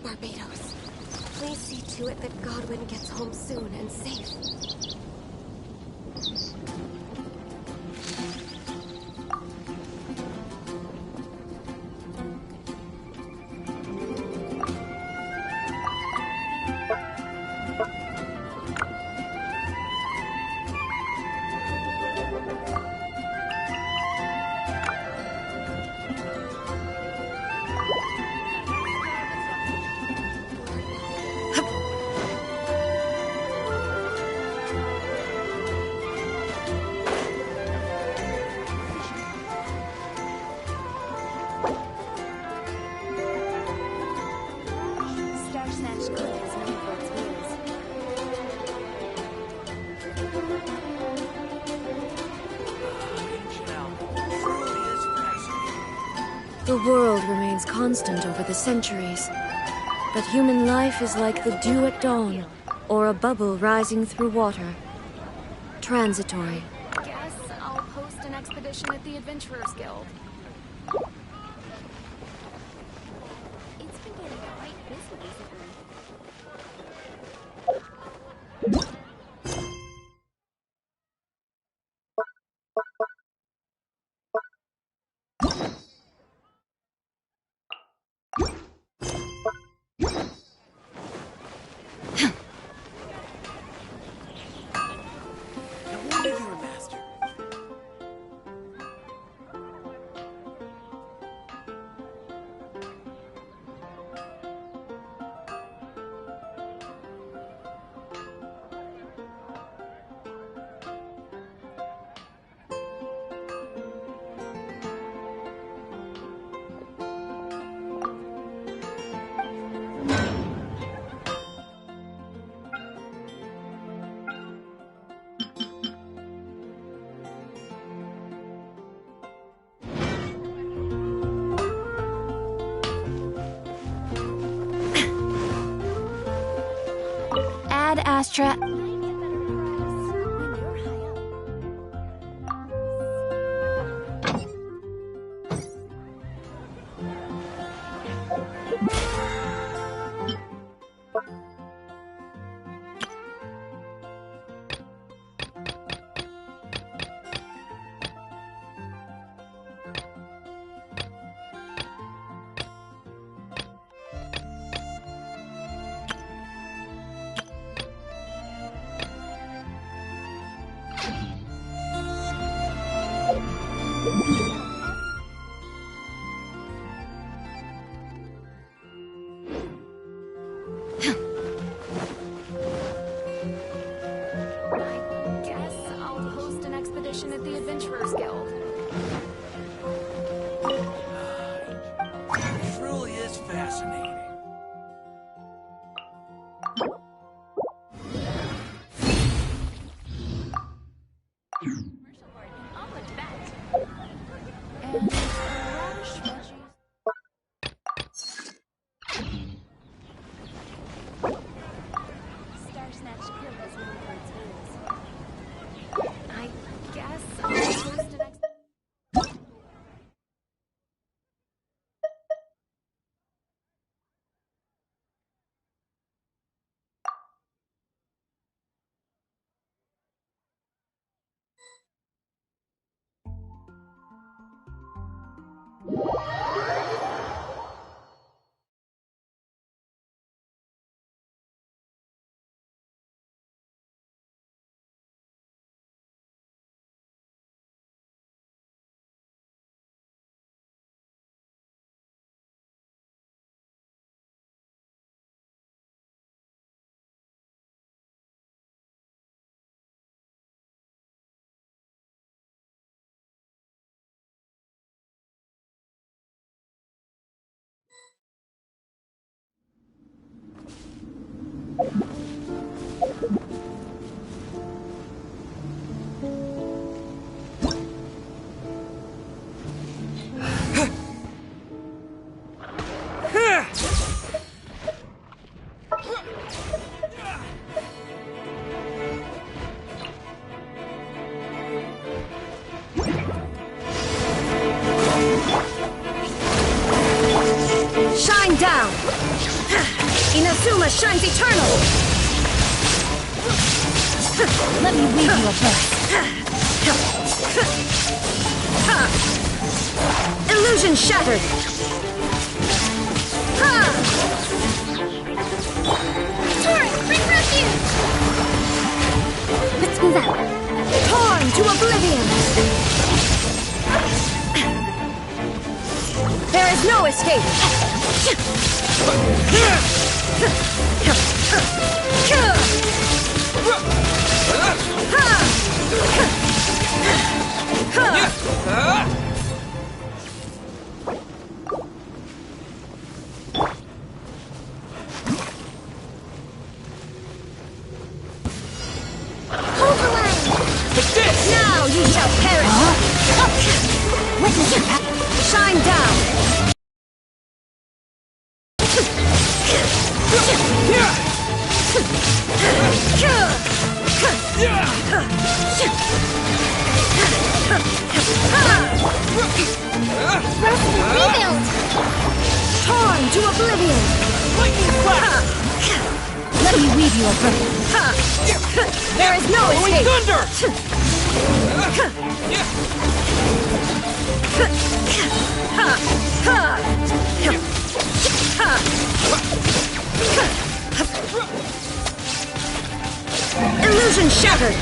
Barbados. Please see to it that Godwin gets home soon and safe. The world remains constant over the centuries, but human life is like the dew at dawn, or a bubble rising through water. Transitory. Guess I'll post an expedition at the Adventurers Guild. It's been getting quite busy recently. Astra. At the Adventurers Guild. It truly is fascinating. Commercial board can almost bet. And radish veggies. Star Snatch Guild is known for its wheels. I guess I'll post an Shine down! Inazuma shines eternal! Let me weave you a verse. Illusion shattered! Torrent, bring refuge! Let's move out. Torn to oblivion! There is no escape! Hold the line! Now you shall perish! Witness it! Shine down! Rebuild! Torn to oblivion! Let me weave you a verse. There is no escape! Thunder! Illusion shattered!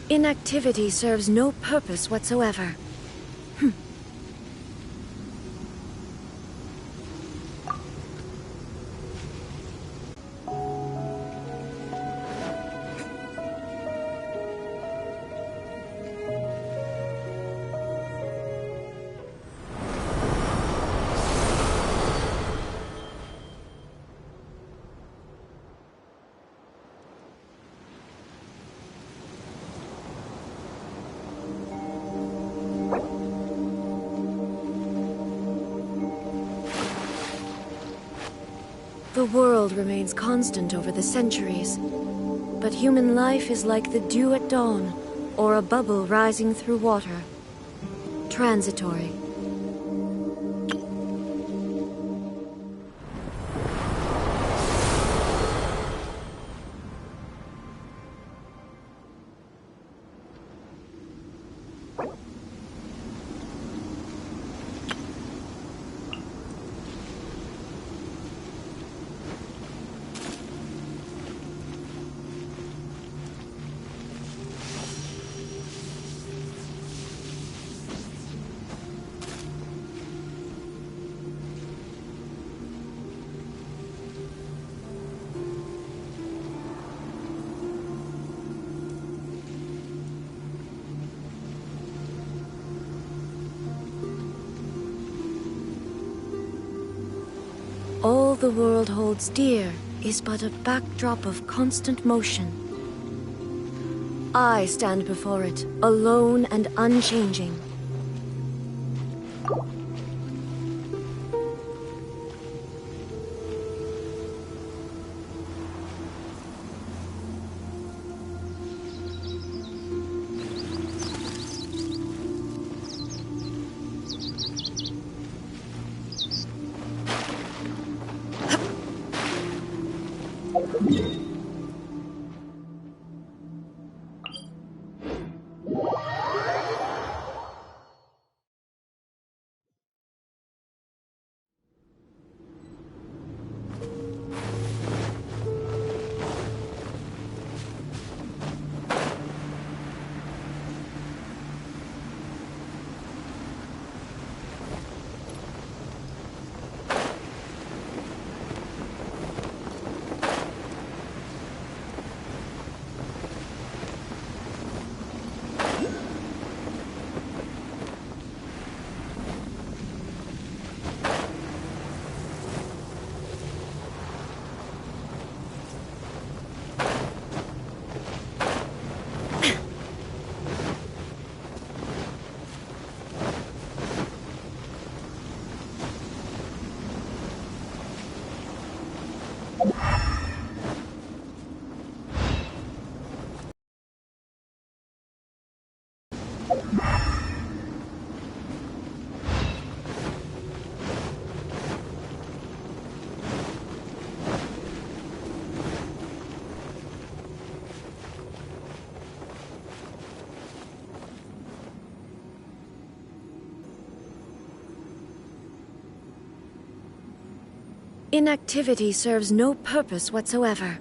Inactivity serves no purpose whatsoever. the world remains constant over the centuries, but human life is like the dew at dawn, or a bubble rising through water. Transitory. All the world holds dear is but a backdrop of constant motion. I stand before it, alone and unchanging. Inactivity serves no purpose whatsoever.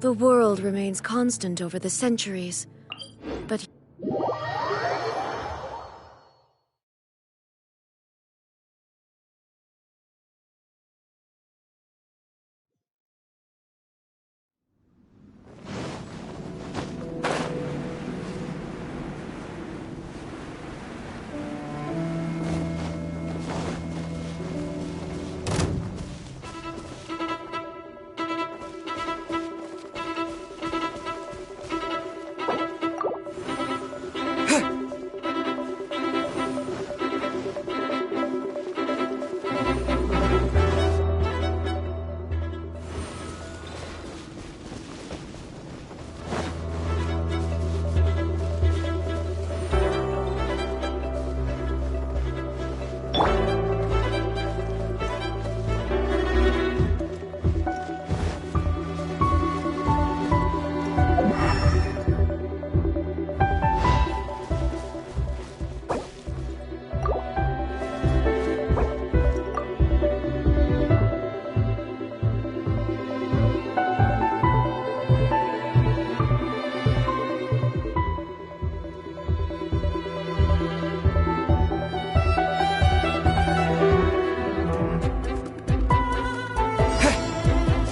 The world remains constant over the centuries, but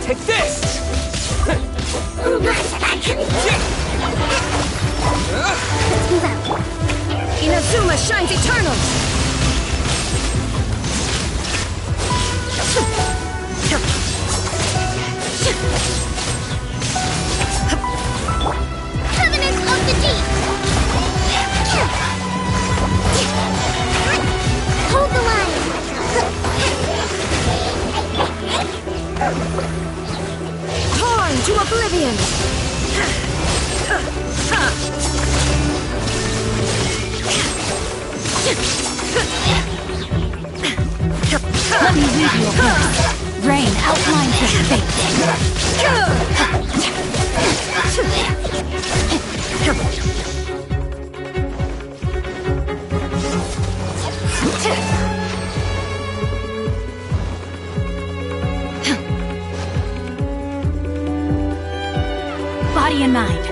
Take this! Inazuma shines eternal! Covenant of the Deep! Hold the line! Torn to oblivion! Let me read your words. Rain outlines your body and mind.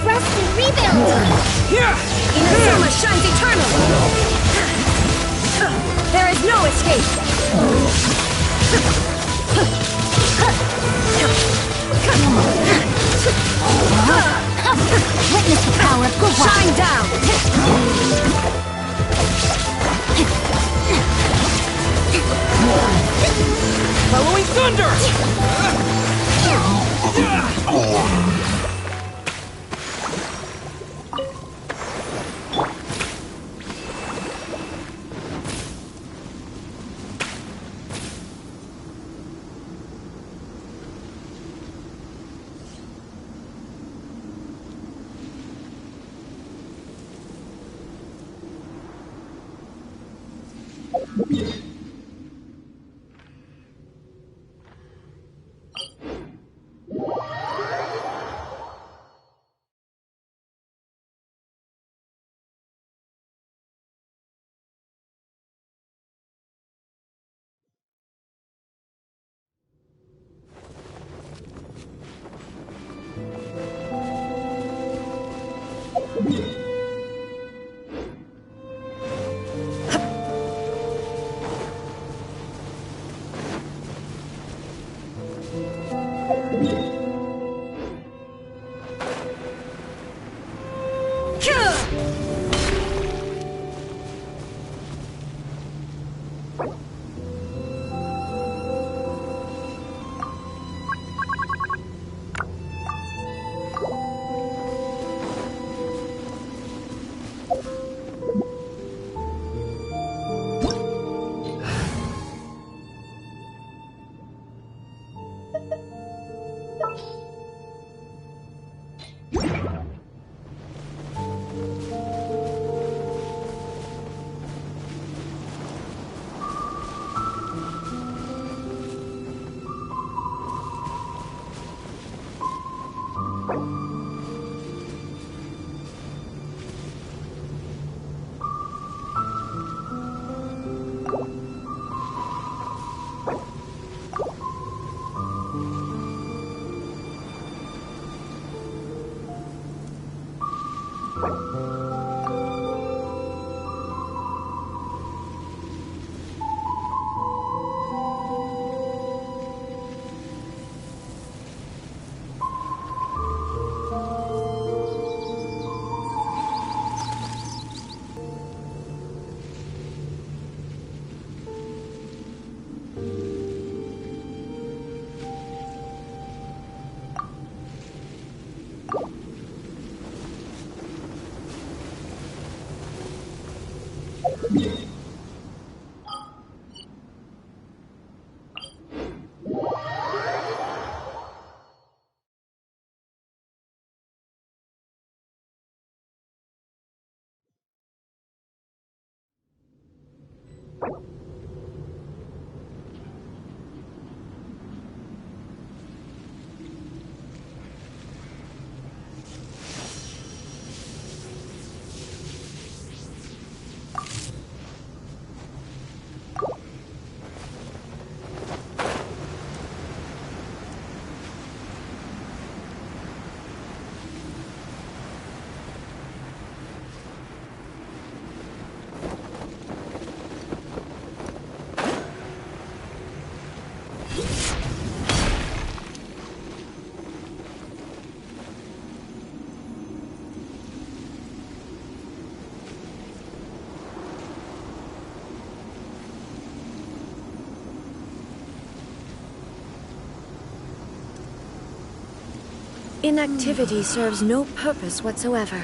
Rest and rebuild! Inazuma shines eternal! There is no escape! Witness the power of good work. Shine down! Following thunder! Inactivity serves no purpose whatsoever.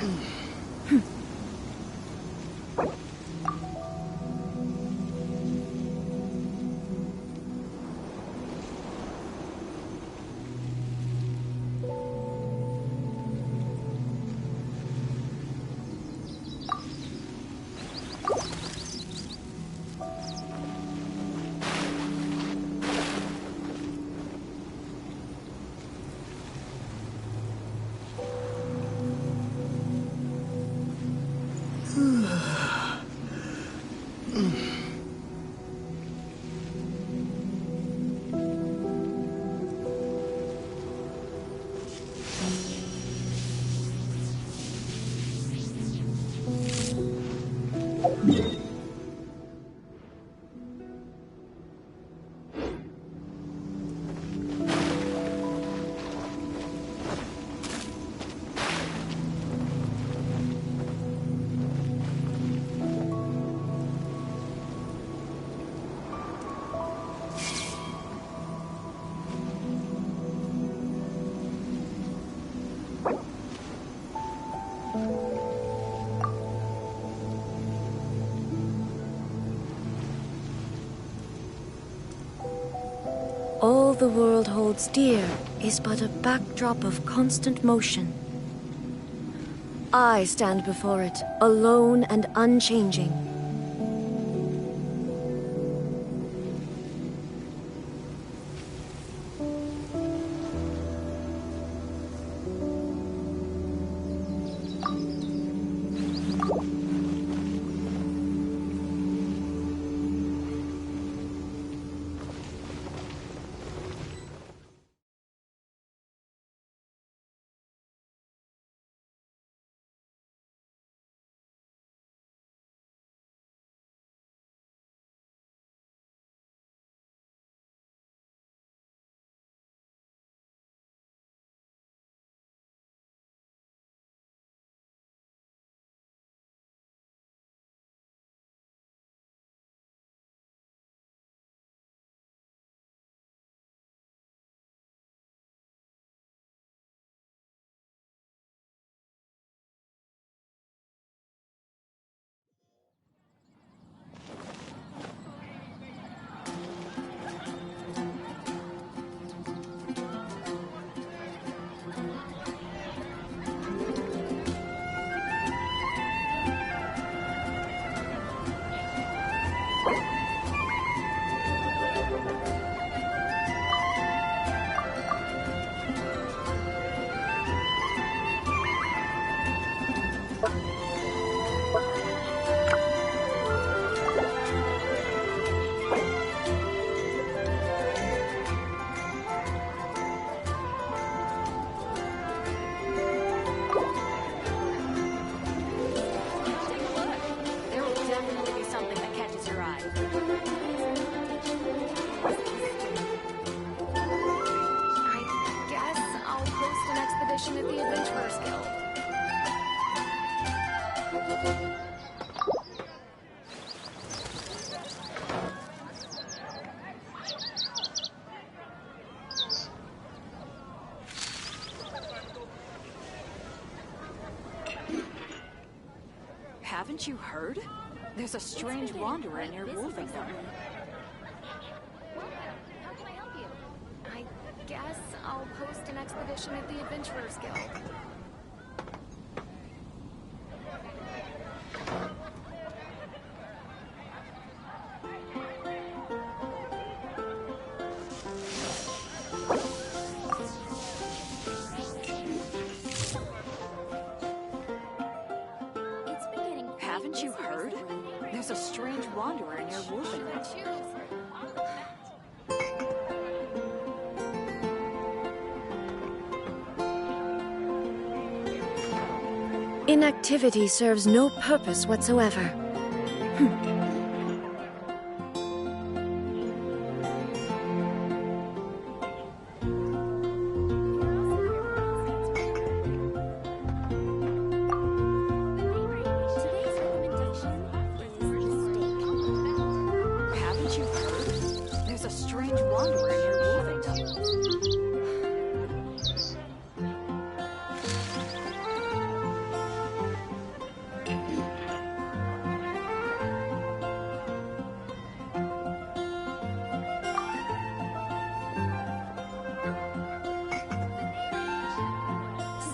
All the world holds dear is but a backdrop of constant motion. I stand before it, alone and unchanging. At the Adventurers Guild. Haven't you heard? There's a strange wanderer near Wolfington. How can I help you? I guess I'll post an expedition at the Adventurers Guild. Haven't you heard? There's a strange wanderer near Wolfington. Inactivity serves no purpose whatsoever. Haven't you heard? There's a strange wanderer near Wolfington.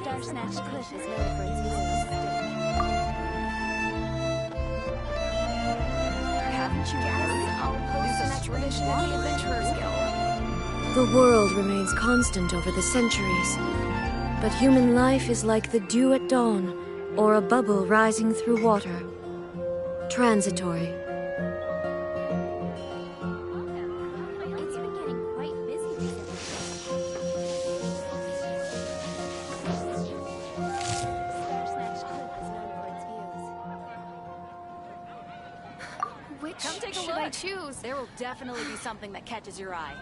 Star-Snatched Cliff is known for its music. Haven't you heard? I'll post an expedition at the Adventurers Guild. The world remains constant over the centuries, but human life is like the dew at dawn, or a bubble rising through water. Transitory. It's been getting quite busy recently. Star-Snatched Cliff is known for its views. Which Come take a should look. I choose? There will definitely be something that catches your eye.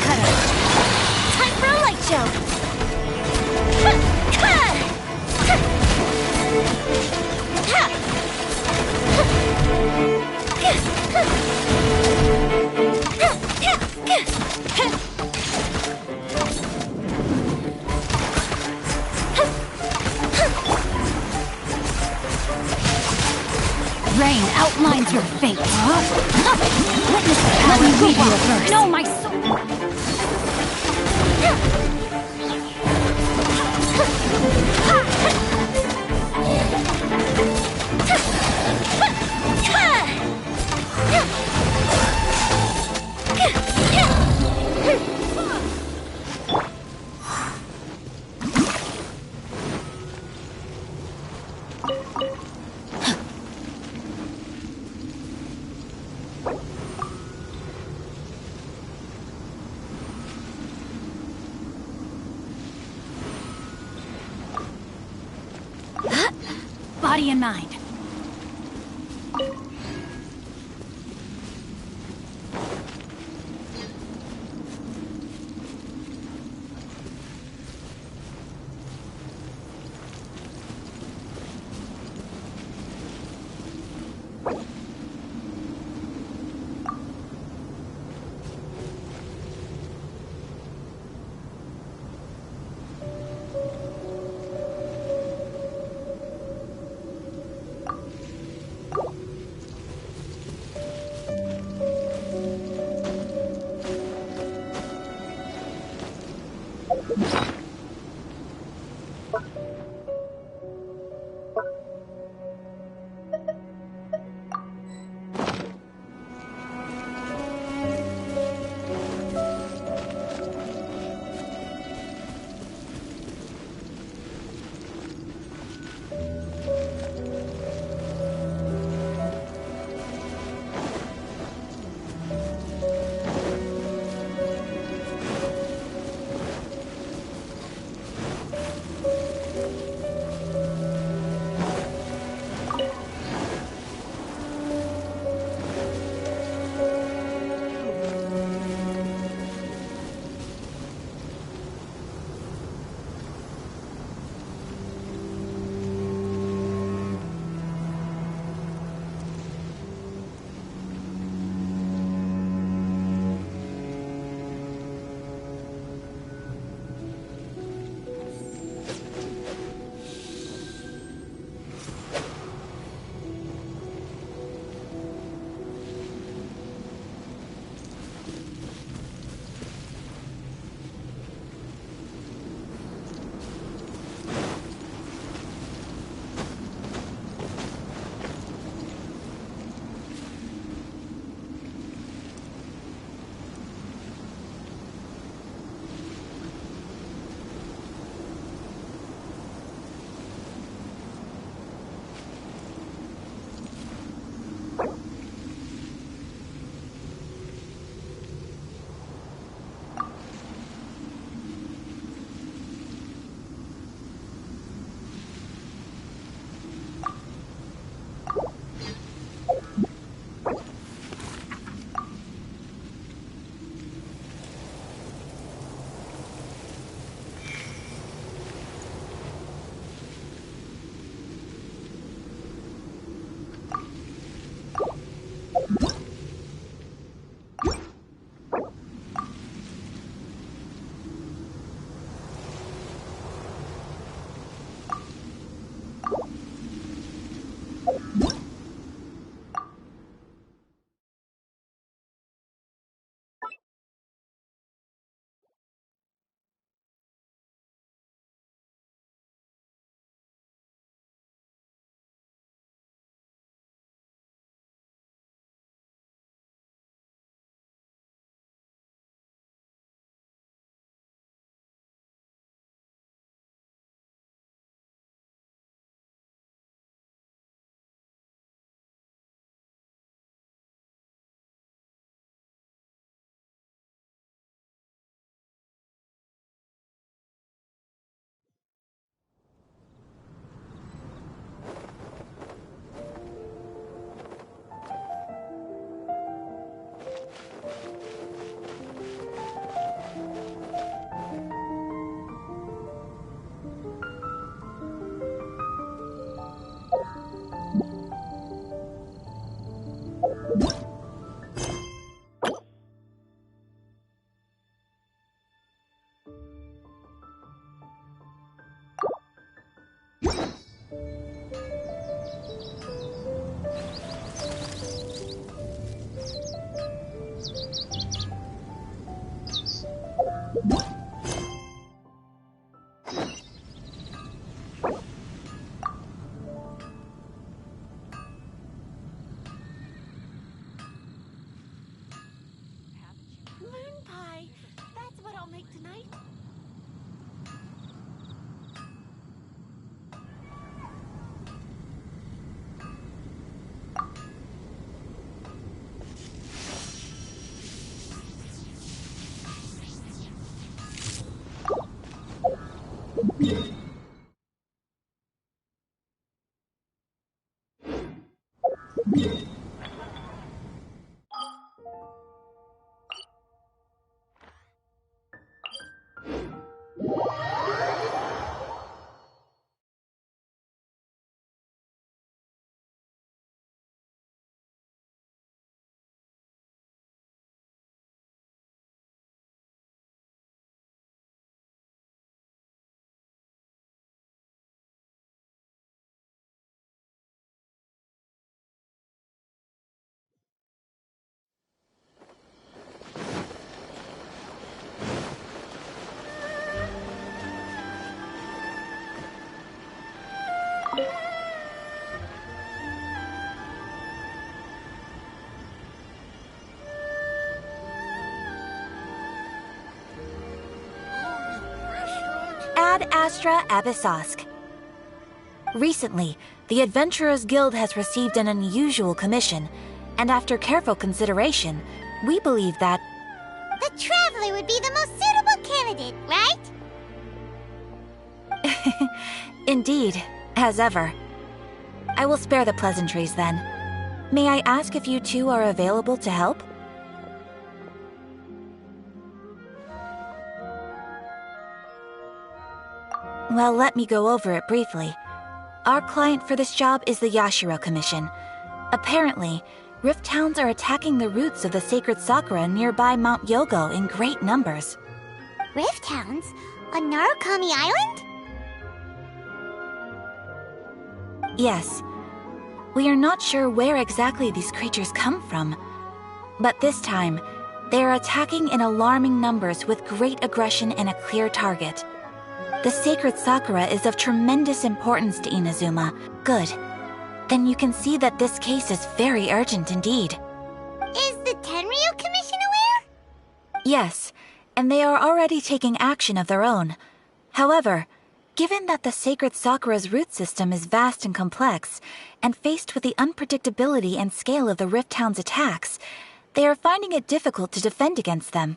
cutter. Time for a light show! Rain outlines your fate. Witness the power of Meteor. No, my soul. Body and mind. Moon pie. That's what I'll make tonight. Ad Astra Abyssosk. Recently, the Adventurers Guild has received an unusual commission, and after careful consideration, we believe that The Traveler would be the most suitable candidate, right? indeed, as ever. I will spare the pleasantries then. May I ask if you two are available to help? Well, let me go over it briefly. Our client for this job is the Yashiro Commission. Apparently, Rift Towns are attacking the roots of the sacred Sakura nearby Mount Yogo in great numbers. Rift Hounds? On Narukami Island? Yes. We are not sure where exactly these creatures come from. But this time, they are attacking in alarming numbers with great aggression and a clear target. The sacred Sakura is of tremendous importance to Inazuma. Good. Then you can see that this case is very urgent indeed. Is the Tenryu Commission aware? Yes, and they are already taking action of their own. However, given that the sacred Sakura's root system is vast and complex, and faced with the unpredictability and scale of the Rift Hound's attacks, they are finding it difficult to defend against them.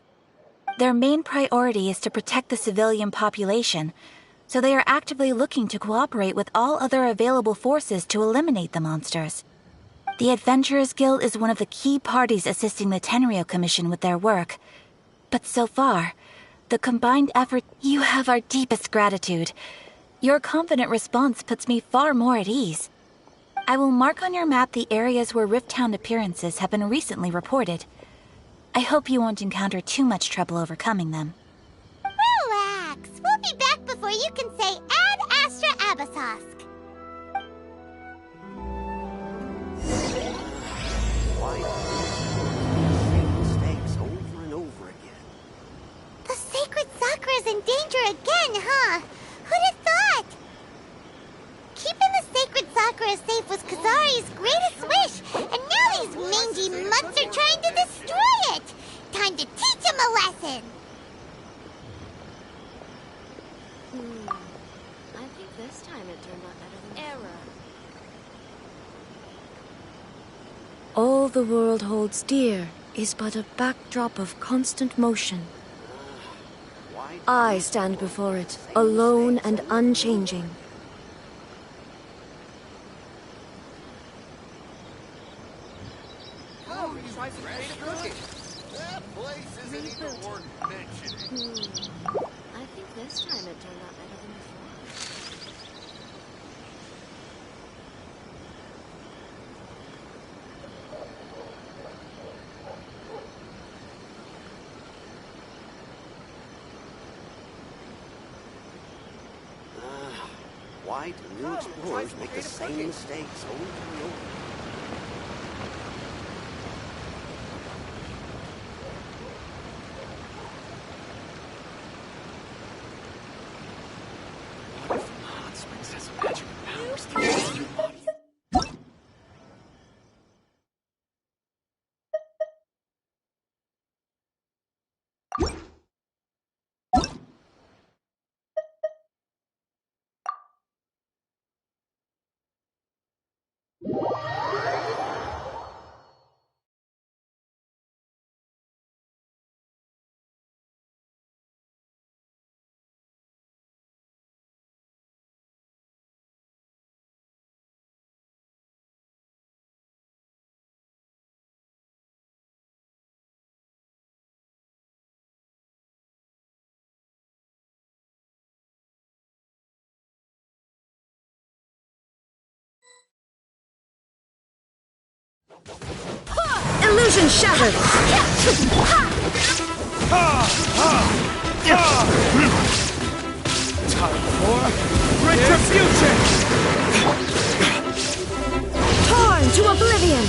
Their main priority is to protect the civilian population, so they are actively looking to cooperate with all other available forces to eliminate the monsters. The Adventurers Guild is one of the key parties assisting the Tenryu Commission with their work. But so far, the combined effort... You have our deepest gratitude. Your confident response puts me far more at ease. I will mark on your map the areas where Rift Town appearances have been recently reported. I hope you won't encounter too much trouble overcoming them. Relax. We'll be back before you can say Ad Astra Abyssosk. Why same mistakes over and over again? The sacred Sakura's in danger again, huh? Who'd have thought? Keeping the sacred Sakura safe was Kazari's greatest wish, and now these mangy mutts are trying to destroy it! Time to teach him a lesson! I think this time it turned out better than error. All the world holds dear is but a backdrop of constant motion. I stand before it, alone and unchanging. Oh, you tried some great cooking. That place isn't even worth mentioning. I think this time it turned out better than before. Why do new explorers make the same mistakes over and over? What if the hot springs has a magic powers to use your body? Illusion shattered! Time for retribution! Torn to oblivion!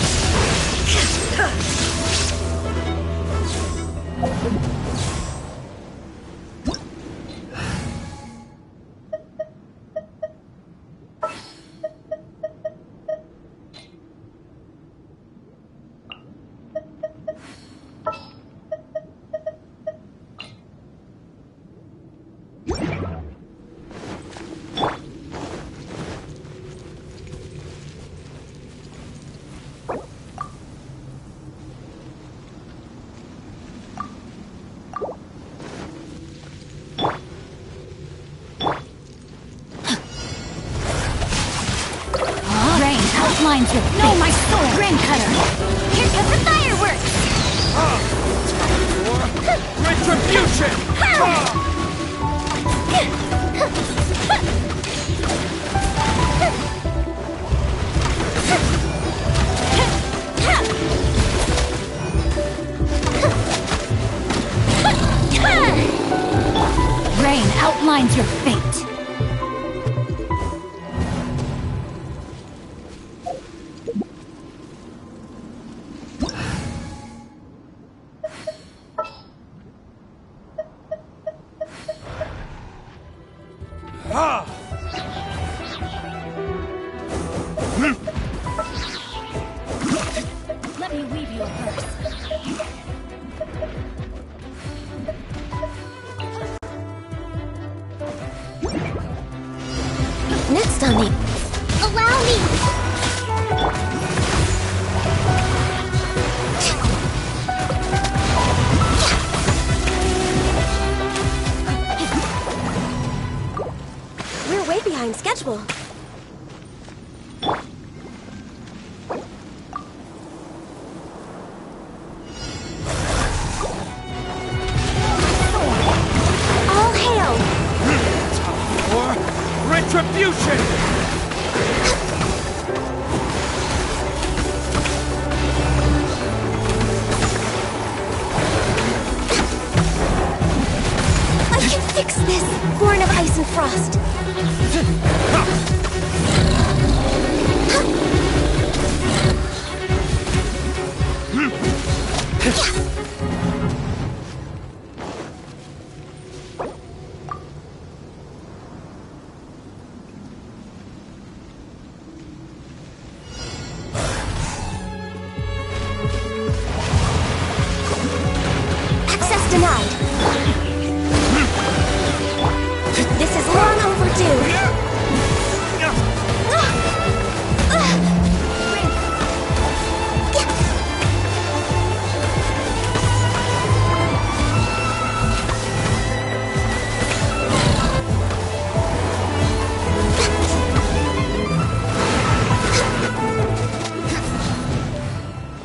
Outlines your face. No, my sword! Rain cutter! Here comes the fireworks! Retribution! Rain outlines your fate. Let me weave you a verse. Next on me. Allow me! We're way behind schedule. All hail! For retribution! I can fix this! Born of ice and frost. Access denied. This is long overdue.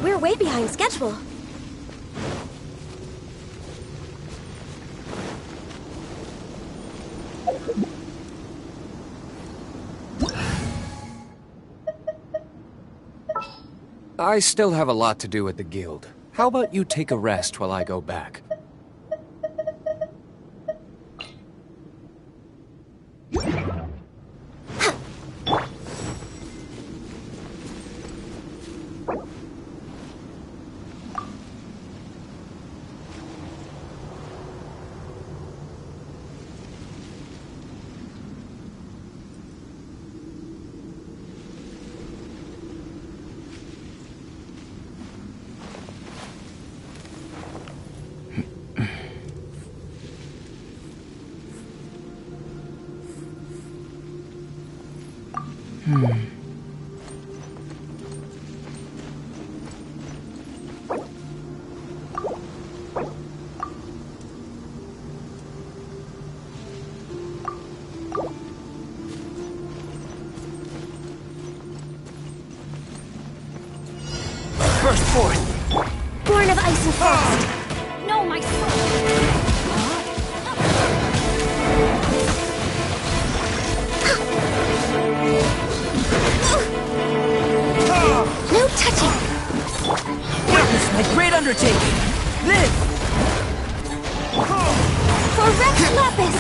We're way behind schedule. I still have a lot to do at the guild. How about you take a rest while I go back? forth! Born of ice and frost. No, my soul! No touching. Witness my great undertaking! Live! For Rex Lapis.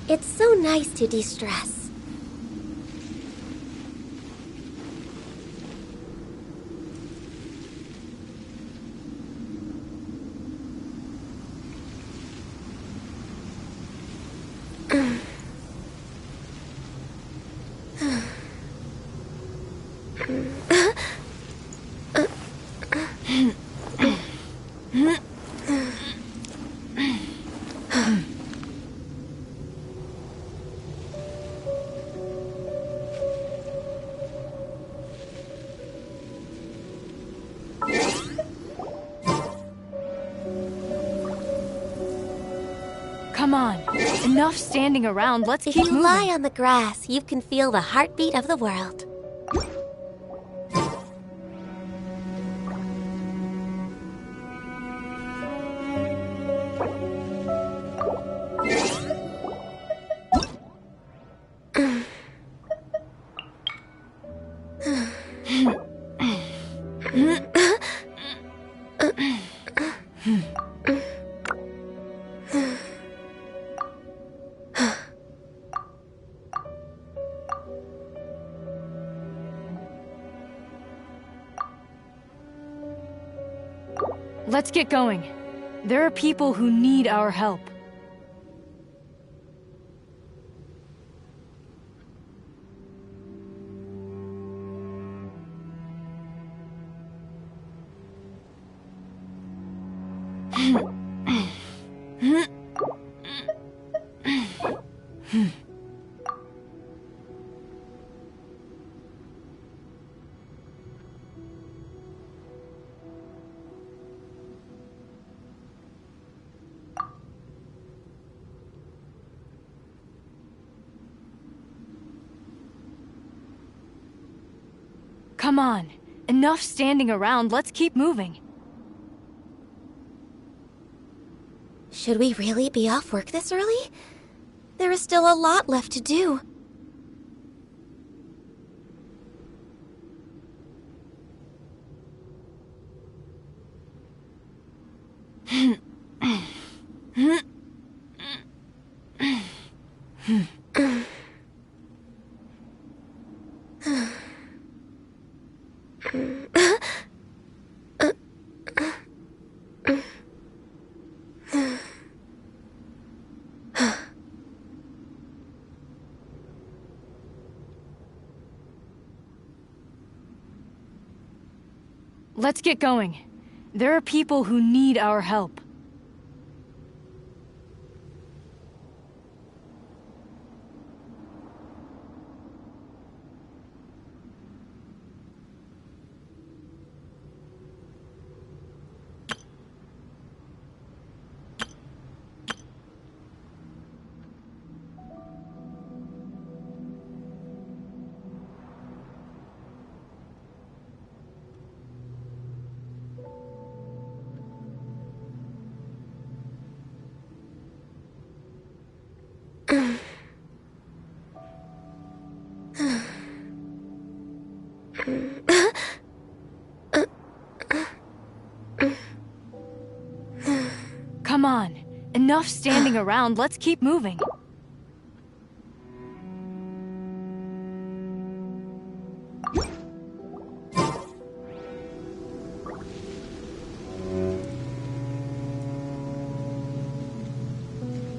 It's so nice to de-stress. Come on. Enough standing around. Let's If keep you moving. lie on the grass, you can feel the heartbeat of the world. Let's get going. There are people who need our help. Come on. Enough standing around. Let's keep moving. Should we really be off work this early? There is still a lot left to do. Let's get going. There are people who need our help. Come on. Enough standing around. Let's keep moving.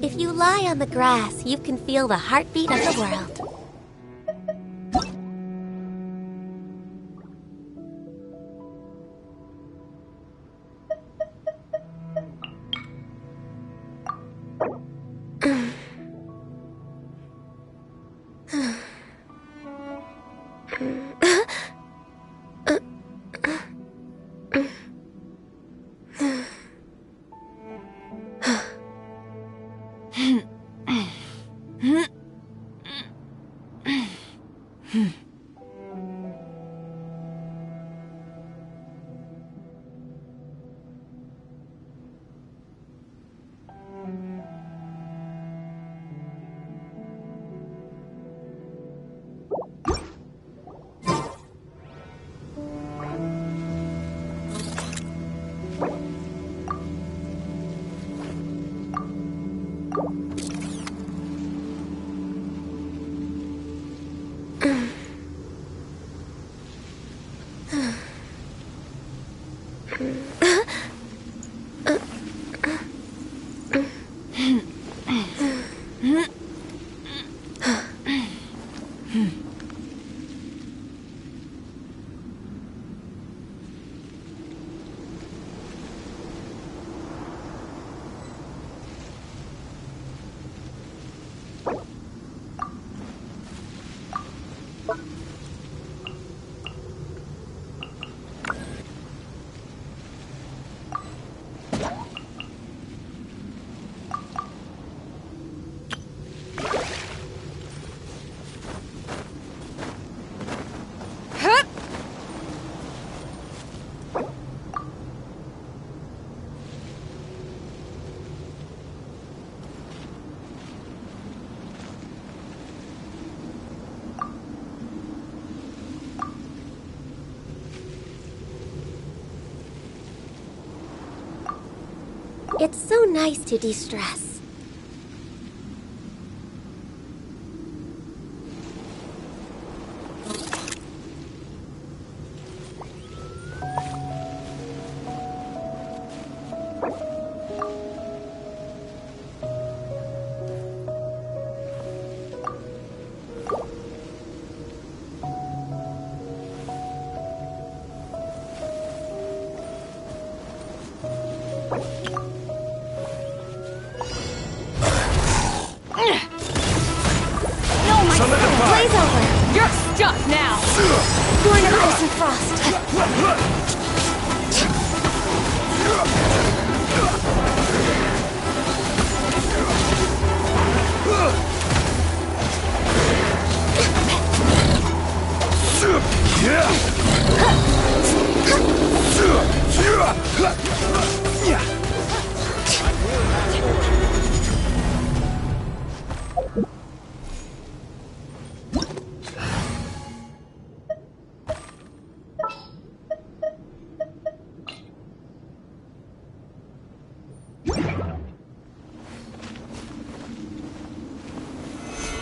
If you lie on the grass, you can feel the heartbeat of the world. It's so nice to de-stress.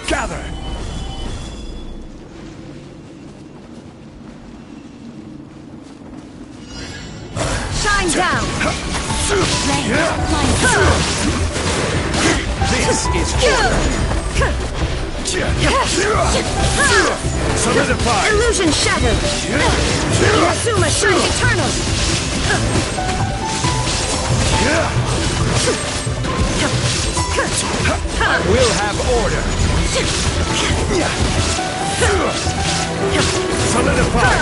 Gather! Shine down! This is solidify! Illusion shattered! Inazuma shine eternal! We'll have order! Solidify!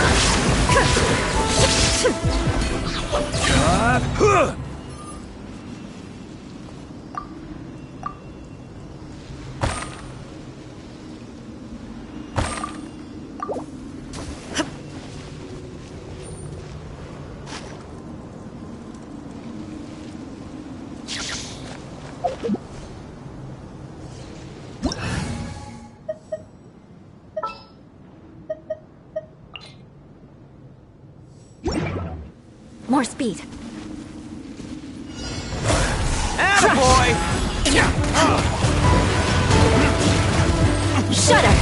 More speed. Attaboy! Shudder!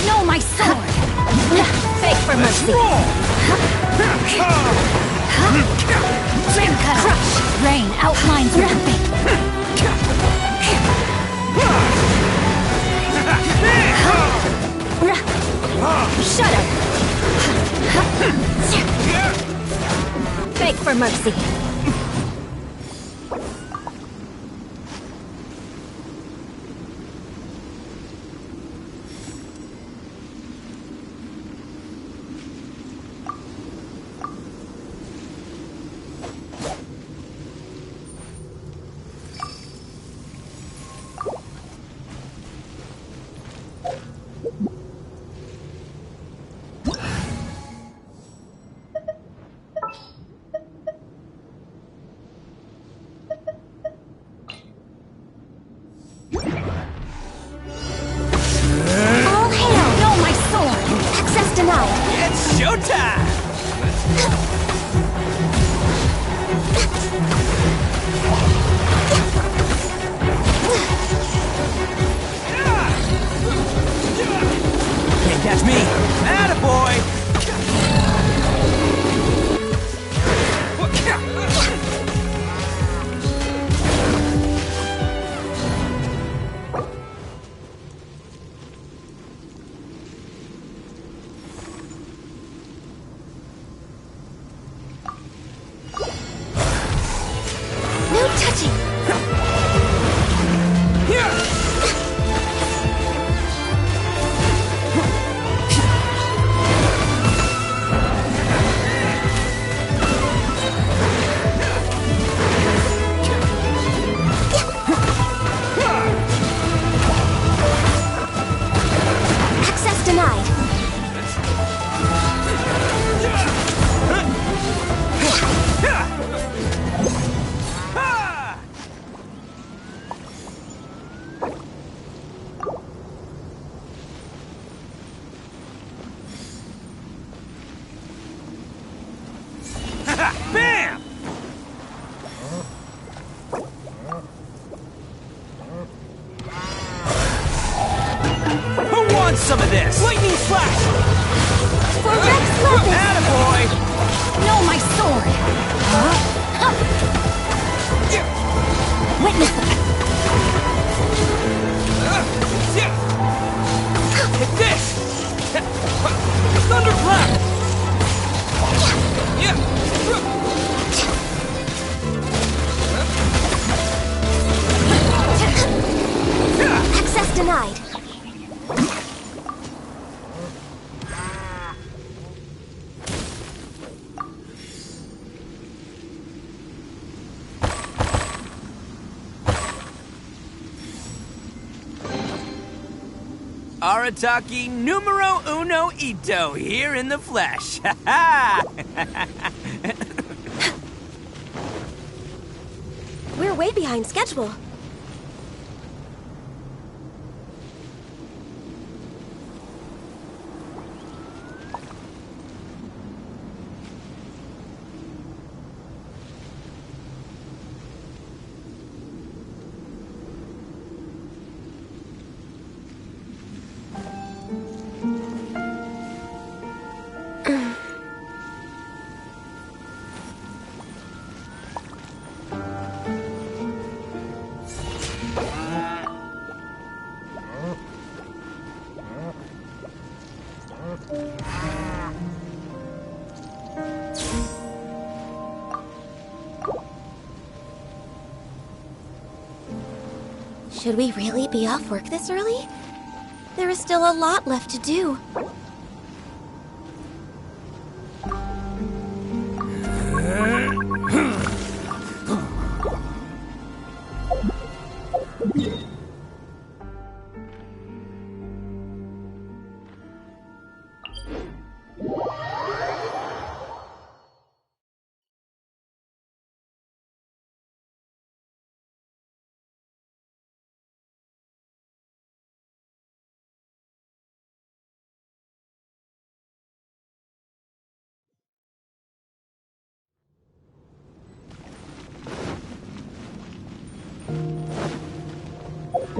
No, my sword! Beg for mercy! Flame cutter! Crush! Rain outlines your fate! Shudder! Beg for mercy! It's showtime! Can't catch me! Attaboy! Bam! Who wants some of this? Lightning flash! For Rex Lopez! Attaboy! No, my sword! Witness Hit this! Thunderclap! Access denied. Arataki numero uno ito here in the flesh. Ha ha! We're way behind schedule. Should we really be off work this early? There is still a lot left to do. I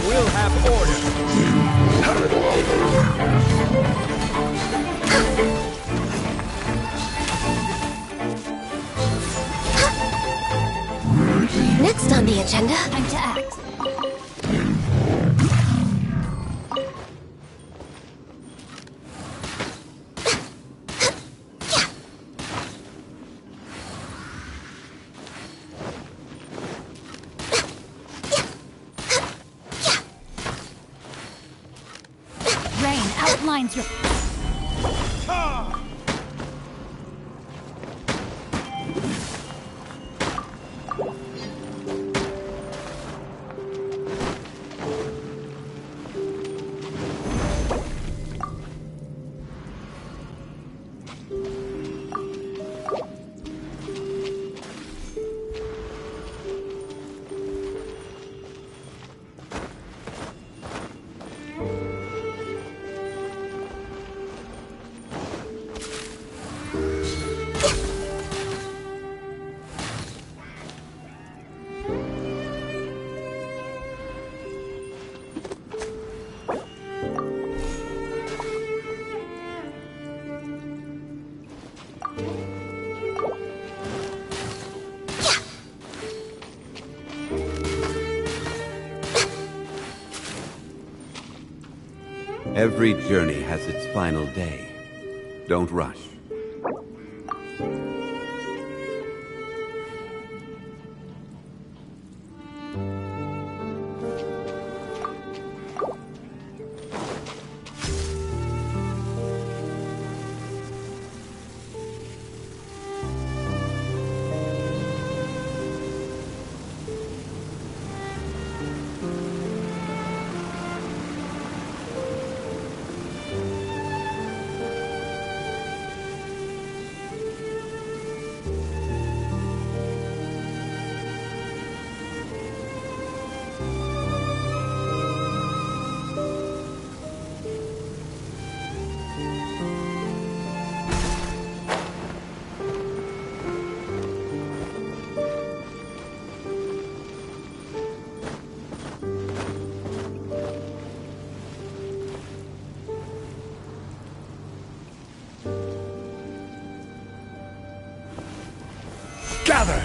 will have order. Next on the agenda, Time to act. Rain outlines your... Every journey has its final day. Don't rush. Gather!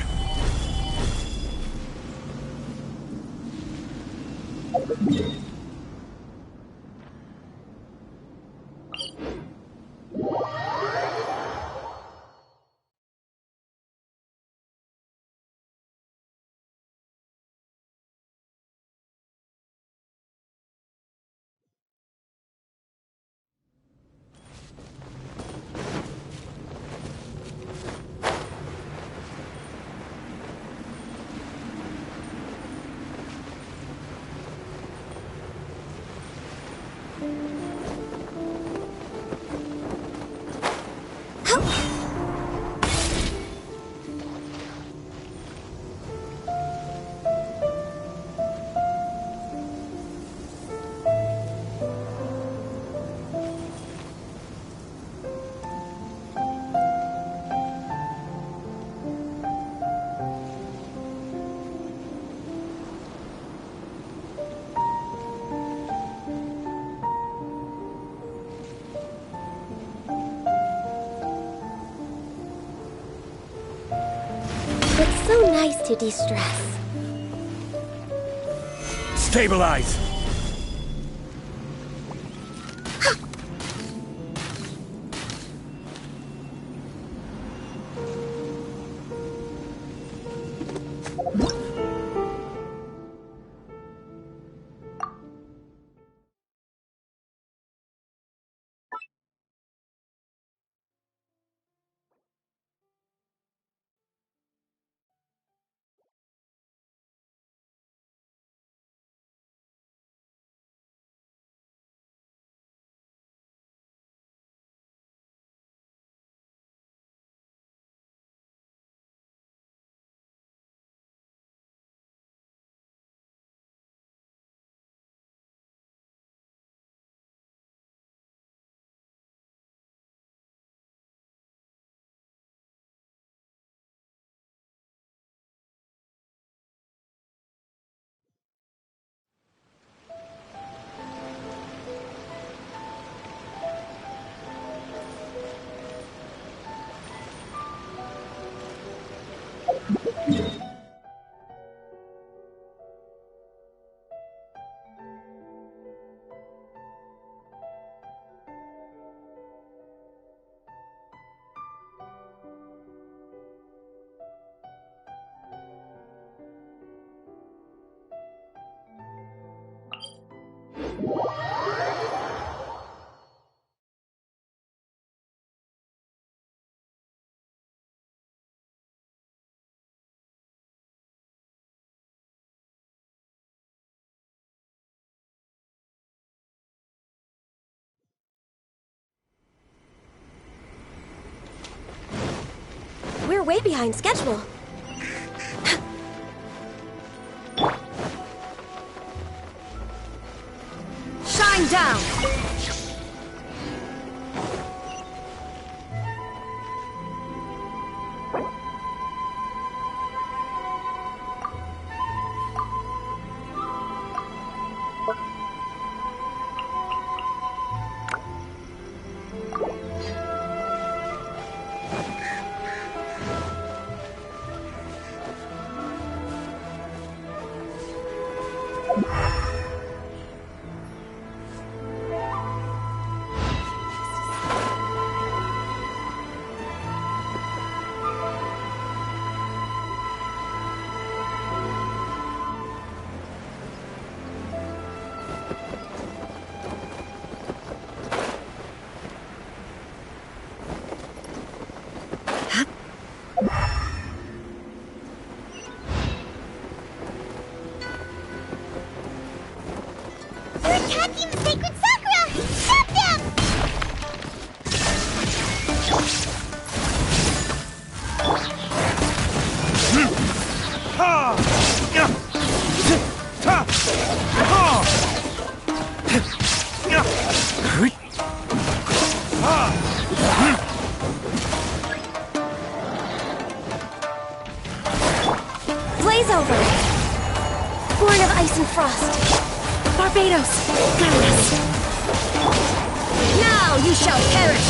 it's so nice to de-stress. Stabilize! We're way behind schedule. Shine down! They're attacking the sacred Sakura! Stop them! Blaze over! Born of ice and frost. Barbados, guide us. Now you shall perish!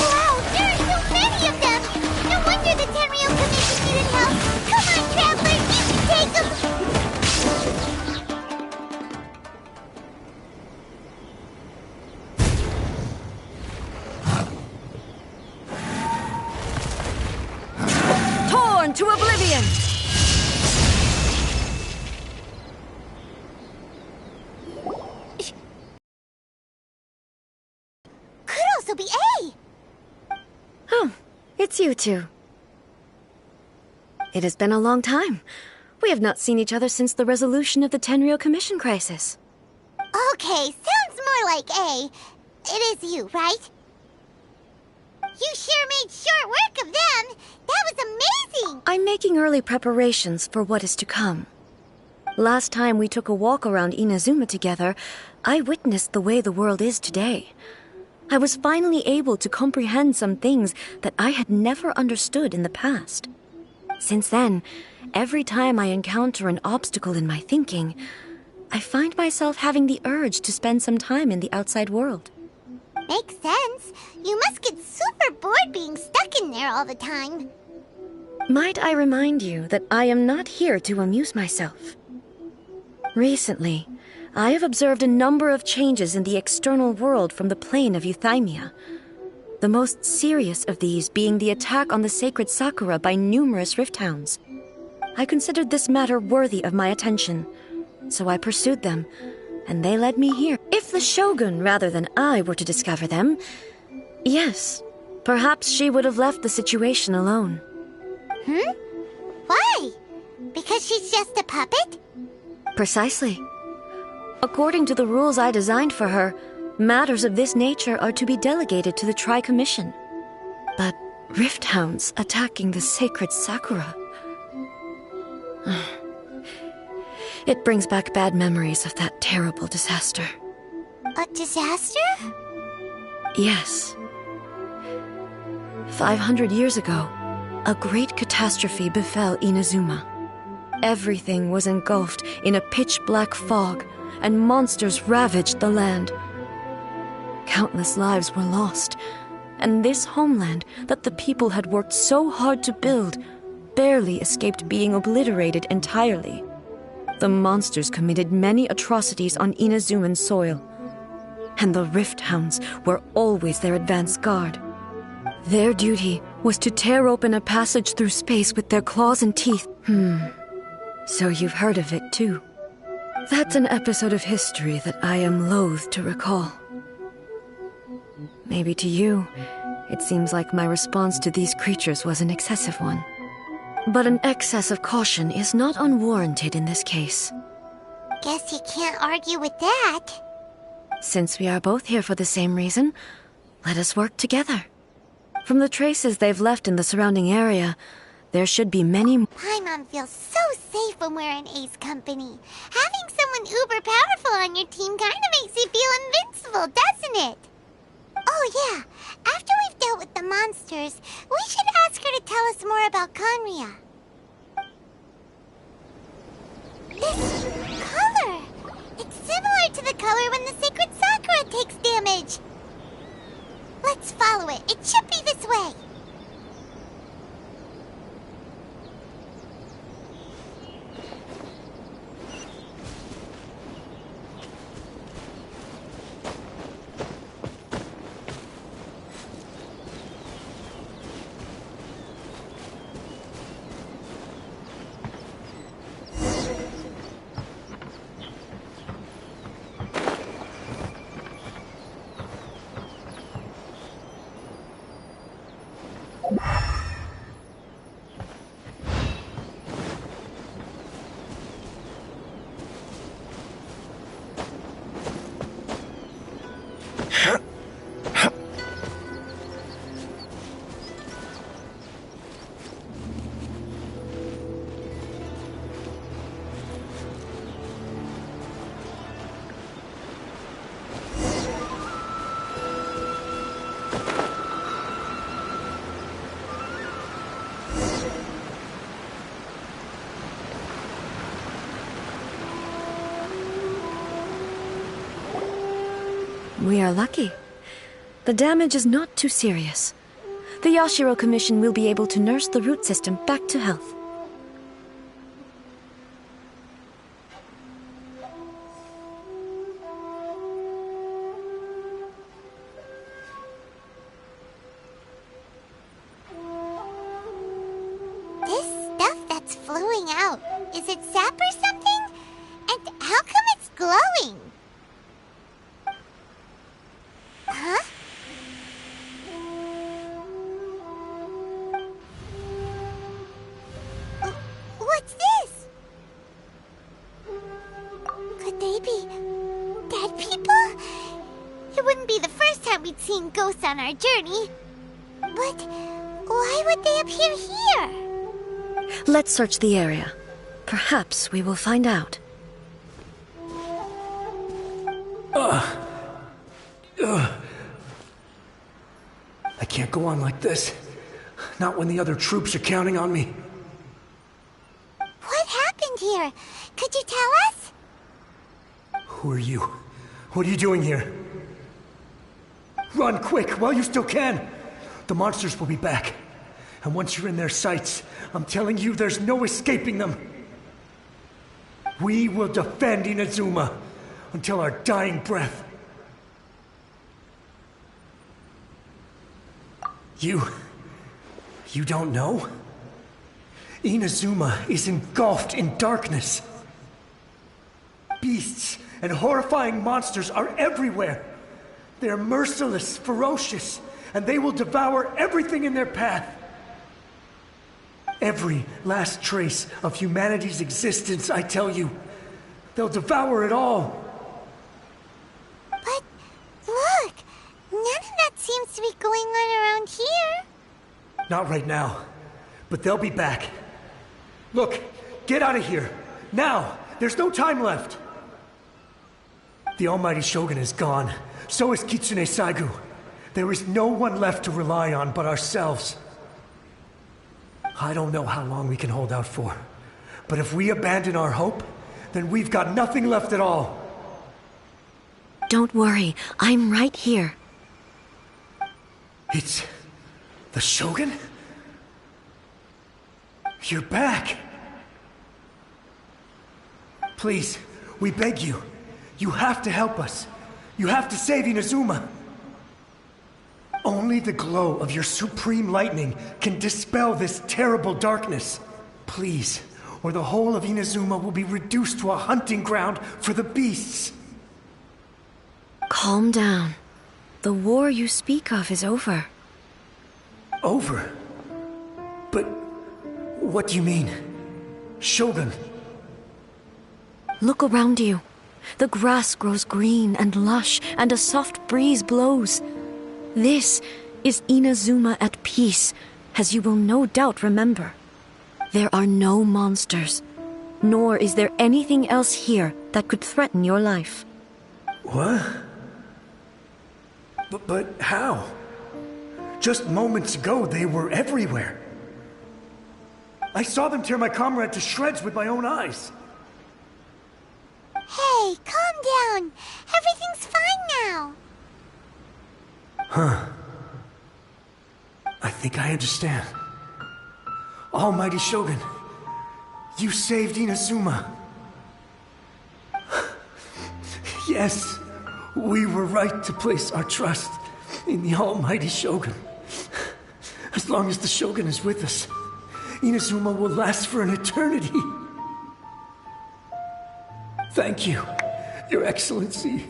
Wow, there are so many of them! No wonder the Tenryou Commission needed help! Come on, Traveler, you can take them! Torn to oblivion! Could also be A! Oh, it's you two. It has been a long time. We have not seen each other since the resolution of the Tenryou Commission crisis. Okay, sounds more like A. It is you, right? You sure made short work of them! That was amazing! I'm making early preparations for what is to come. Last time we took a walk around Inazuma together, I witnessed the way the world is today. I was finally able to comprehend some things that I had never understood in the past. Since then, every time I encounter an obstacle in my thinking, I find myself having the urge to spend some time in the outside world. Makes sense. You must get super bored being stuck in there all the time. Might I remind you that I am not here to amuse myself? Recently, I have observed a number of changes in the external world from the plane of Euthymia. The most serious of these being the attack on the sacred Sakura by numerous rift hounds. I considered this matter worthy of my attention, so I pursued them, and they led me here. If the Shogun rather than I were to discover them, yes, perhaps she would have left the situation alone. Why? Because she's just a puppet? Precisely. According to the rules I designed for her, matters of this nature are to be delegated to the Tri-Commission. But rift hounds attacking the sacred Sakura... It brings back bad memories of that terrible disaster. A disaster? Yes. 500 years ago, a great catastrophe befell Inazuma. Everything was engulfed in a pitch-black fog, and monsters ravaged the land. Countless lives were lost, and this homeland that the people had worked so hard to build barely escaped being obliterated entirely. the monsters committed many atrocities on Inazuman soil. And the Rift Hounds were always their advance guard. Their duty was to tear open a passage through space with their claws and teeth. So you've heard of it too. That's an episode of history that I am loath to recall. Maybe to you, it seems like my response to these creatures was an excessive one. But an excess of caution is not unwarranted in this case. Guess you can't argue with that. Since we are both here for the same reason, let us work together. From the traces they've left in the surrounding area, there should be many... Paimon feels so safe when we're in Ace company. Having someone uber powerful on your team kind of makes you feel invincible, doesn't it? Oh yeah, after we've dealt with the monsters, we should ask her to tell us more about Conria. This color! It's similar to the color when the sacred Sakura takes damage. Let's follow it. It should be this way. We are lucky. The damage is not too serious. The Yashiro Commission will be able to nurse the root system back to health. This stuff that's flowing out, is it sap or something? And how come it's glowing? Huh? What's this? Could they be dead people? It wouldn't be the first time we'd seen ghosts on our journey. But why would they appear here? Let's search the area. Perhaps we will find out. I can't go on like this. Not when the other troops are counting on me. What happened here? Could you tell us? Who are you? What are you doing here? Run quick while you still can! The monsters will be back. And once you're in their sights, I'm telling you there's no escaping them. We will defend Inazuma until our dying breath. You don't know? Inazuma is engulfed in darkness. Beasts and horrifying monsters are everywhere. They're merciless, ferocious, and they will devour everything in their path. Every last trace of humanity's existence, I tell you. They'll devour it all. But look, none of that seems to be going on around here. Not right now, but they'll be back. Look, get out of here. Now! There's no time left! The Almighty Shogun is gone. So is Kitsune Saigu. There is no one left to rely on but ourselves. I don't know how long we can hold out for. But if we abandon our hope, then we've got nothing left at all. Don't worry, I'm right here. It's... the Shogun? You're back! Please, we beg you. You have to help us. You have to save Inazuma. Only the glow of your supreme lightning can dispel this terrible darkness. Please, or the whole of Inazuma will be reduced to a hunting ground for the beasts. Calm down. The war you speak of is over. Over? But what do you mean? Shogun. Look around you. The grass grows green and lush, and a soft breeze blows. This is Inazuma at peace, as you will no doubt remember. There are no monsters, nor is there anything else here that could threaten your life. What? But how? Just moments ago, they were everywhere. I saw them tear my comrade to shreds with my own eyes. Hey, calm down. Everything's fine now. Huh. I think I understand. Almighty Shogun, you saved Inazuma. Yes, we were right to place our trust in the Almighty Shogun. As long as the Shogun is with us, Inazuma will last for an eternity. Thank you, Your Excellency.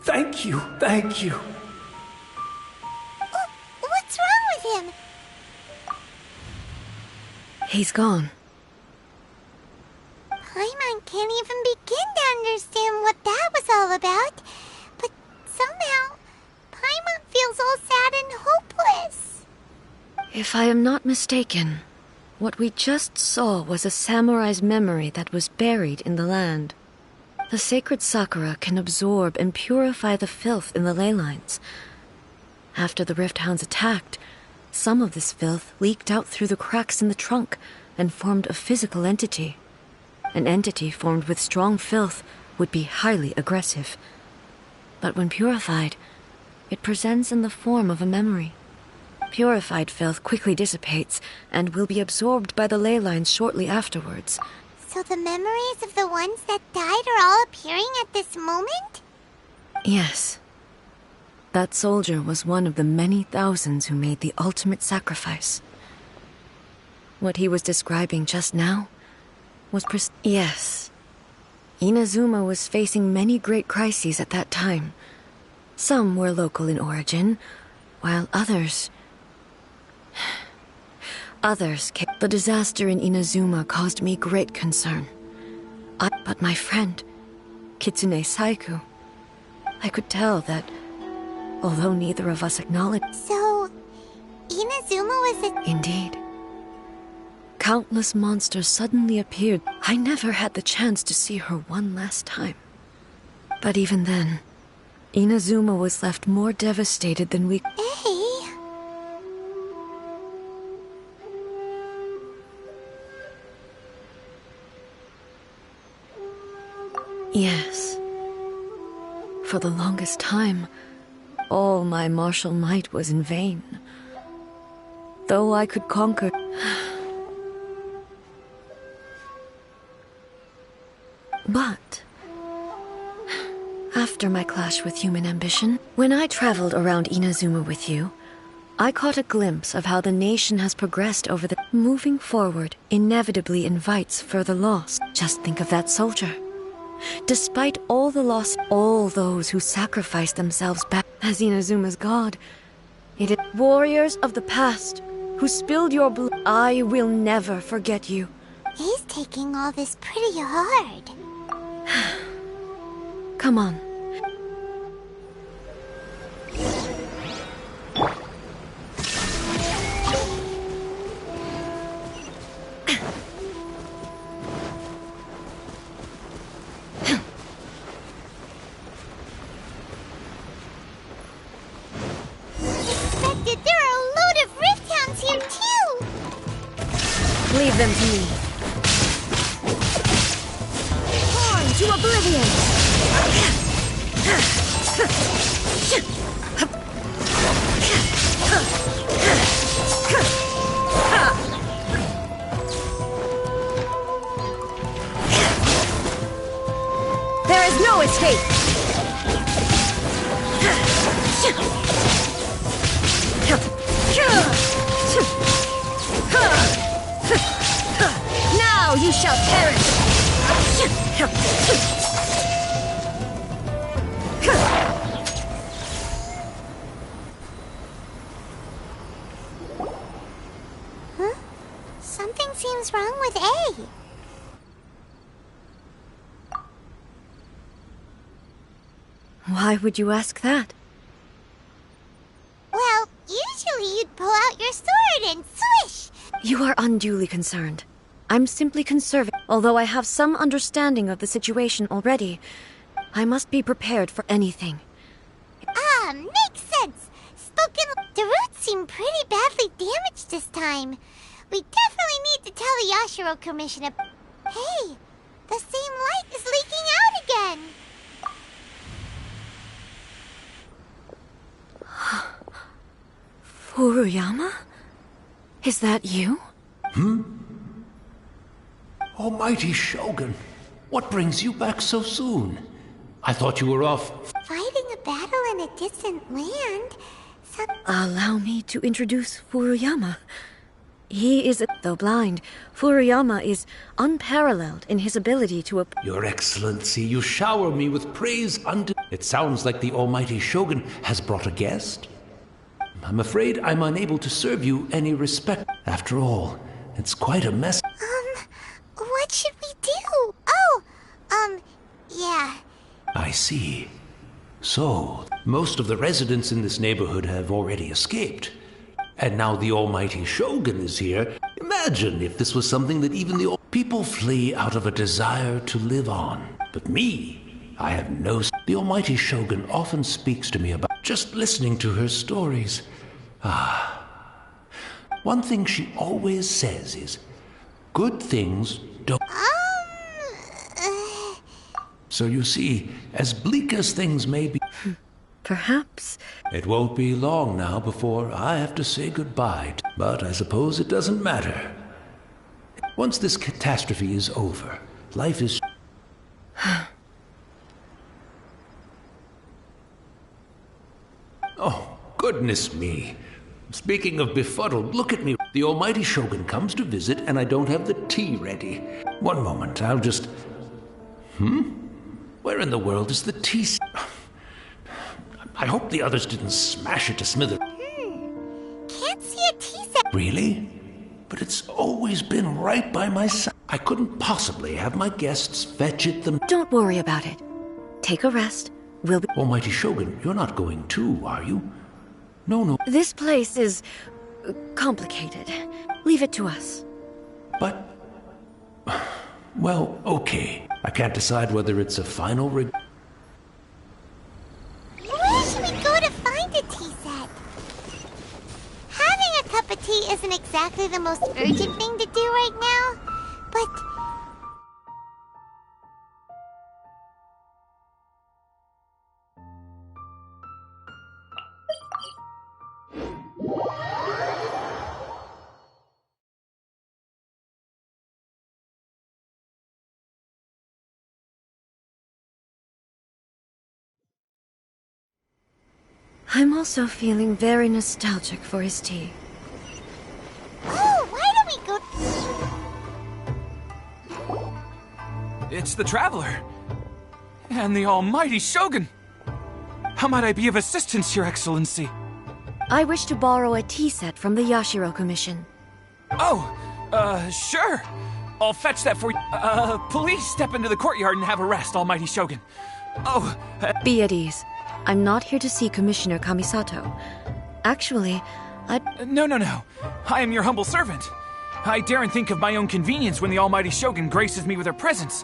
Thank you, thank you. What's wrong with him? He's gone. Paimon can't even begin to understand what that was all about. But somehow, Paimon feels all sad and hopeless. If I am not mistaken, what we just saw was a samurai's memory that was buried in the land. The sacred sakura can absorb and purify the filth in the ley lines. After the Rift Hounds attacked, some of this filth leaked out through the cracks in the trunk and formed a physical entity. An entity formed with strong filth would be highly aggressive. But when purified, it presents in the form of a memory. Purified filth quickly dissipates and will be absorbed by the ley lines shortly afterwards. So the memories of the ones that died are all appearing at this moment? Yes. That soldier was one of the many thousands who made the ultimate sacrifice. What he was describing just now was yes. Inazuma was facing many great crises at that time. Some were local in origin, while others... The disaster in Inazuma caused me great concern. But my friend, Kitsune Saiku, I could tell that, although neither of us acknowledged... So, Inazuma was Indeed. Countless monsters suddenly appeared. I never had the chance to see her one last time. But even then, Inazuma was left more devastated than we... Hey! Yes. For the longest time, all my martial might was in vain. Though I could conquer... But... after my clash with human ambition, when I traveled around Inazuma with you, I caught a glimpse of how the nation has progressed over the... Moving forward inevitably invites further loss. Just think of that soldier. Despite all the loss, all those who sacrificed themselves back as Inazuma's god, it is warriors of the past who spilled your blood. I will never forget you. He's taking all this pretty hard. Come on. Leave them to me. On to oblivion! No escape! Now you shall perish! Huh? Something seems wrong with A. Why would you ask that? Well, usually you'd pull out your sword and swish! You are unduly concerned. I'm simply conserving. Although I have some understanding of the situation already, I must be prepared for anything. Ah, makes sense! Spoken. The roots seem pretty badly damaged this time. We definitely need to tell the Yashiro Commission. Hey, the same light is leaking out again! Furuyama? Is that you? Almighty Shogun, what brings you back so soon? I thought you were off. Fighting a battle in a distant land? Allow me to introduce Furuyama. He is, though blind, Furuyama is unparalleled in his ability to... Your Excellency, you shower me with praise It sounds like the Almighty Shogun has brought a guest. I'm afraid I'm unable to serve you any respect. After all, it's quite a mess. What should we do? Yeah. I see. So, most of the residents in this neighborhood have already escaped. And now the Almighty Shogun is here. Imagine if this was something that even the people flee out of a desire to live on. But me, I have no... The Almighty Shogun often speaks to me about just listening to her stories. One thing she always says is, good things don't... So you see, as bleak as things may be... Perhaps. It won't be long now before I have to say goodbye. But I suppose it doesn't matter. Once this catastrophe is over, life is... Oh, goodness me. Speaking of befuddled, look at me. The Almighty Shogun comes to visit and I don't have the tea ready. One moment, I'll just... Where in the world is the tea? I hope the others didn't smash it to smithereens. Can't see a tea set. Really? But it's always been right by my side. I couldn't possibly have my guests fetch it them. Don't worry about it. Take a rest. We'll be... Almighty Shogun, you're not going too, are you? No. This place is... complicated. Leave it to us. But... Well, okay. I can't decide whether it's a final Where should we go to find a tea set? Having a cup of tea isn't exactly the most urgent thing to do right now, but... I'm also feeling very nostalgic for his tea. Oh, why don't we go... It's the Traveler. And the Almighty Shogun. How might I be of assistance, Your Excellency? I wish to borrow a tea set from the Yashiro Commission. Oh, sure. I'll fetch that for you. Please step into the courtyard and have a rest, Almighty Shogun. Be at ease. I'm not here to see Commissioner Kamisato. Actually, No. I am your humble servant. I daren't think of my own convenience when the Almighty Shogun graces me with her presence.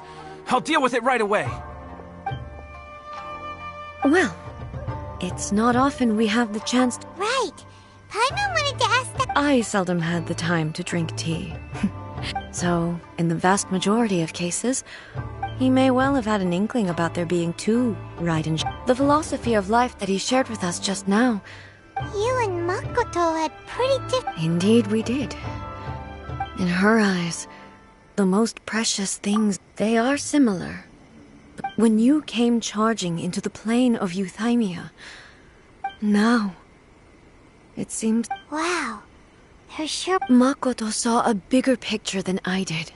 I'll deal with it right away. Well, it's not often we have the chance to... Right. Paimon wanted to ask that... I seldom had the time to drink tea. So, in the vast majority of cases, he may well have had an inkling about there being two Raiden. The philosophy of life that he shared with us just now. You and Makoto had pretty different... Indeed we did. In her eyes, the most precious things, they are similar. when you came charging into the plane of Euthymia. Now, it seems... Wow. Her sure... Makoto saw a bigger picture than I did.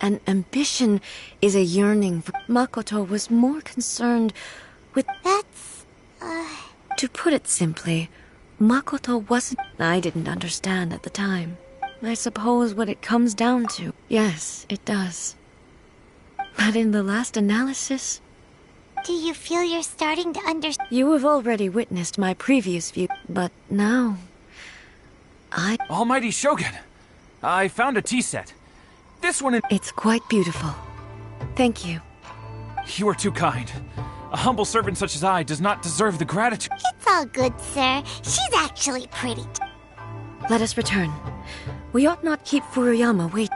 An ambition is a yearning for... Makoto was more concerned with... That's... To put it simply, Makoto wasn't... I didn't understand at the time. I suppose what it comes down to... Yes, it does. But in the last analysis... Do you feel you're starting to understand? You have already witnessed my previous view, but now... Almighty Shogun! I found a tea set. This one It's quite beautiful. Thank you. You are too kind. A humble servant such as I does not deserve the gratitude. It's all good, sir. She's actually pretty. Let us return. We ought not keep Furuyama wait.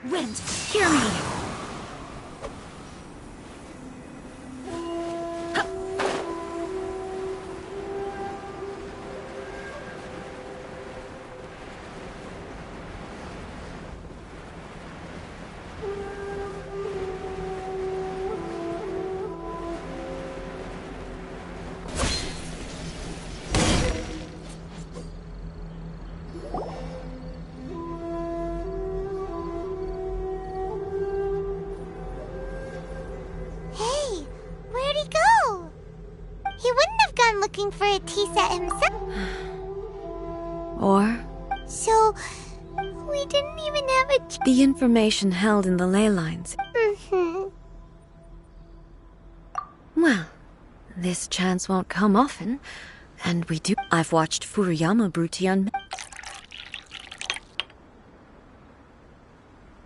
Wind, hear me! Looking for a tea set himself. Or? So, we didn't even have a... The information held in the ley lines. Well, this chance won't come often, and we do... I've watched Furuyama brew tea on...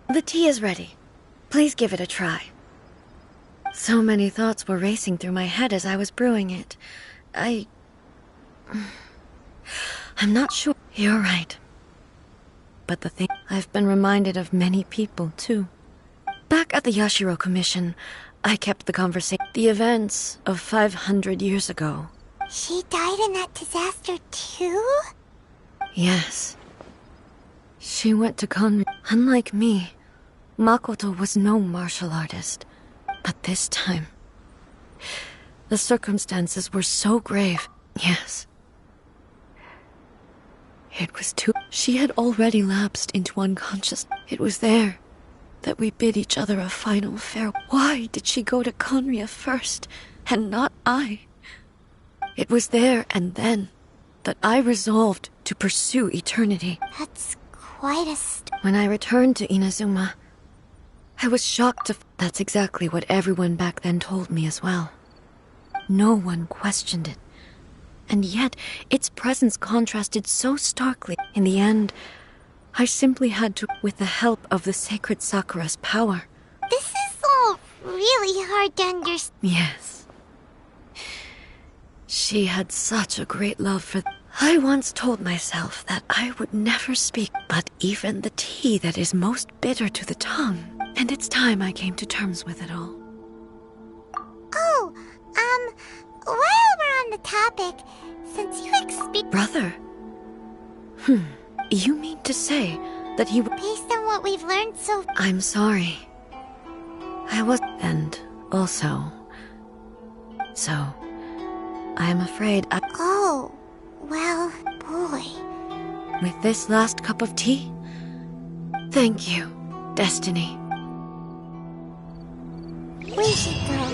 The tea is ready. Please give it a try. So many thoughts were racing through my head as I was brewing it. I'm not sure. You're right. But the thing... I've been reminded of many people, too. Back at the Yashiro Commission, I kept the conversation... The events of 500 years ago. She died in that disaster, too? Yes. She went to Conry. Unlike me, Makoto was no martial artist. But this time... The circumstances were so grave. Yes. It was too... She had already lapsed into unconsciousness. It was there that we bid each other a final farewell. Why did she go to Conria first, and not I? It was there and then that I resolved to pursue eternity. That's quite a... When I returned to Inazuma, I was shocked to... That's exactly what everyone back then told me as well. No one questioned it. And yet, its presence contrasted so starkly. In the end, I simply had to, with the help of the sacred Sakura's power. This is all really hard to understand. Yes. She had such a great love for... I once told myself that I would never speak, but even the tea that is most bitter to the tongue. And it's time I came to terms with it all. Oh, while we're on the topic, since you Brother? You mean to say that he... Based on what we've learned so... I'm sorry. I was... And also... So... I am afraid I... Oh, well, boy. With this last cup of tea? Thank you, Destiny. We should go.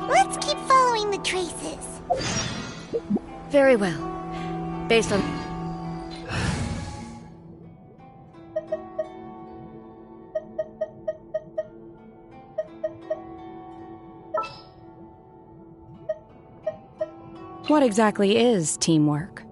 Let's keep following the traces. Very well. Based on... What exactly is teamwork?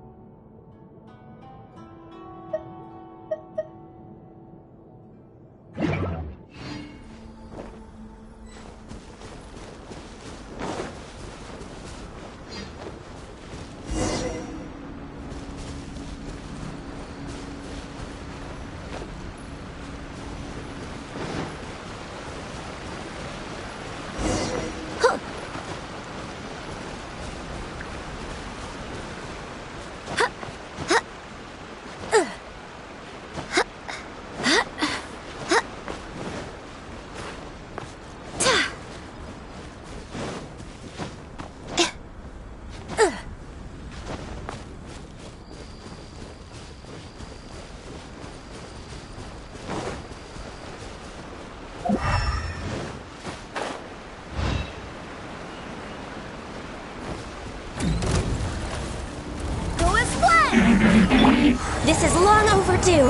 This is long overdue.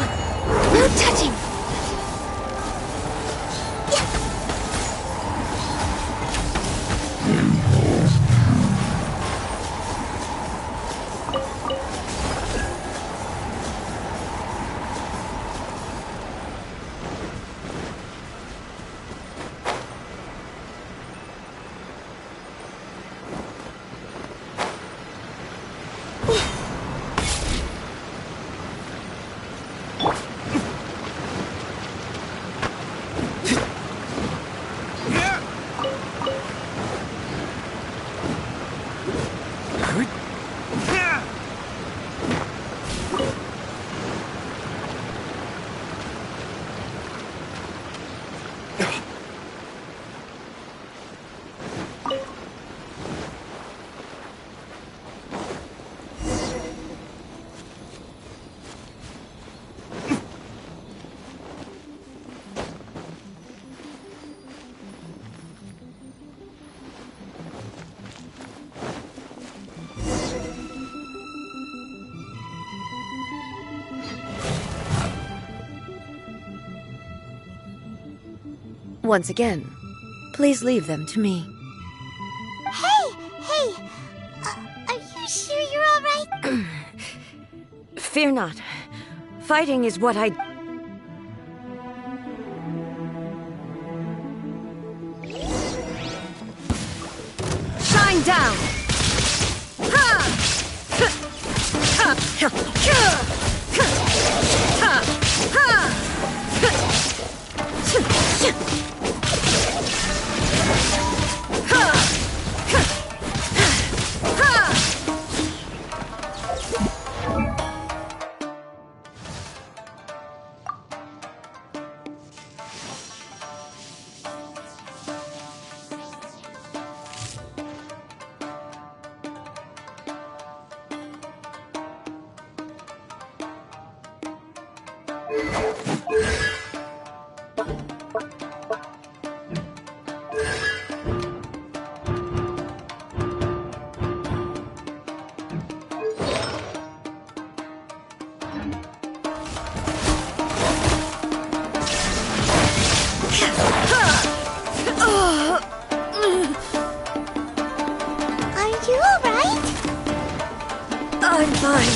No touching. Once again, please leave them to me. Hey! Are you sure you're alright? Fear not. Fighting is what I... Shine down! Ha! Ha! Ha! Ha! Ha! I'm fine.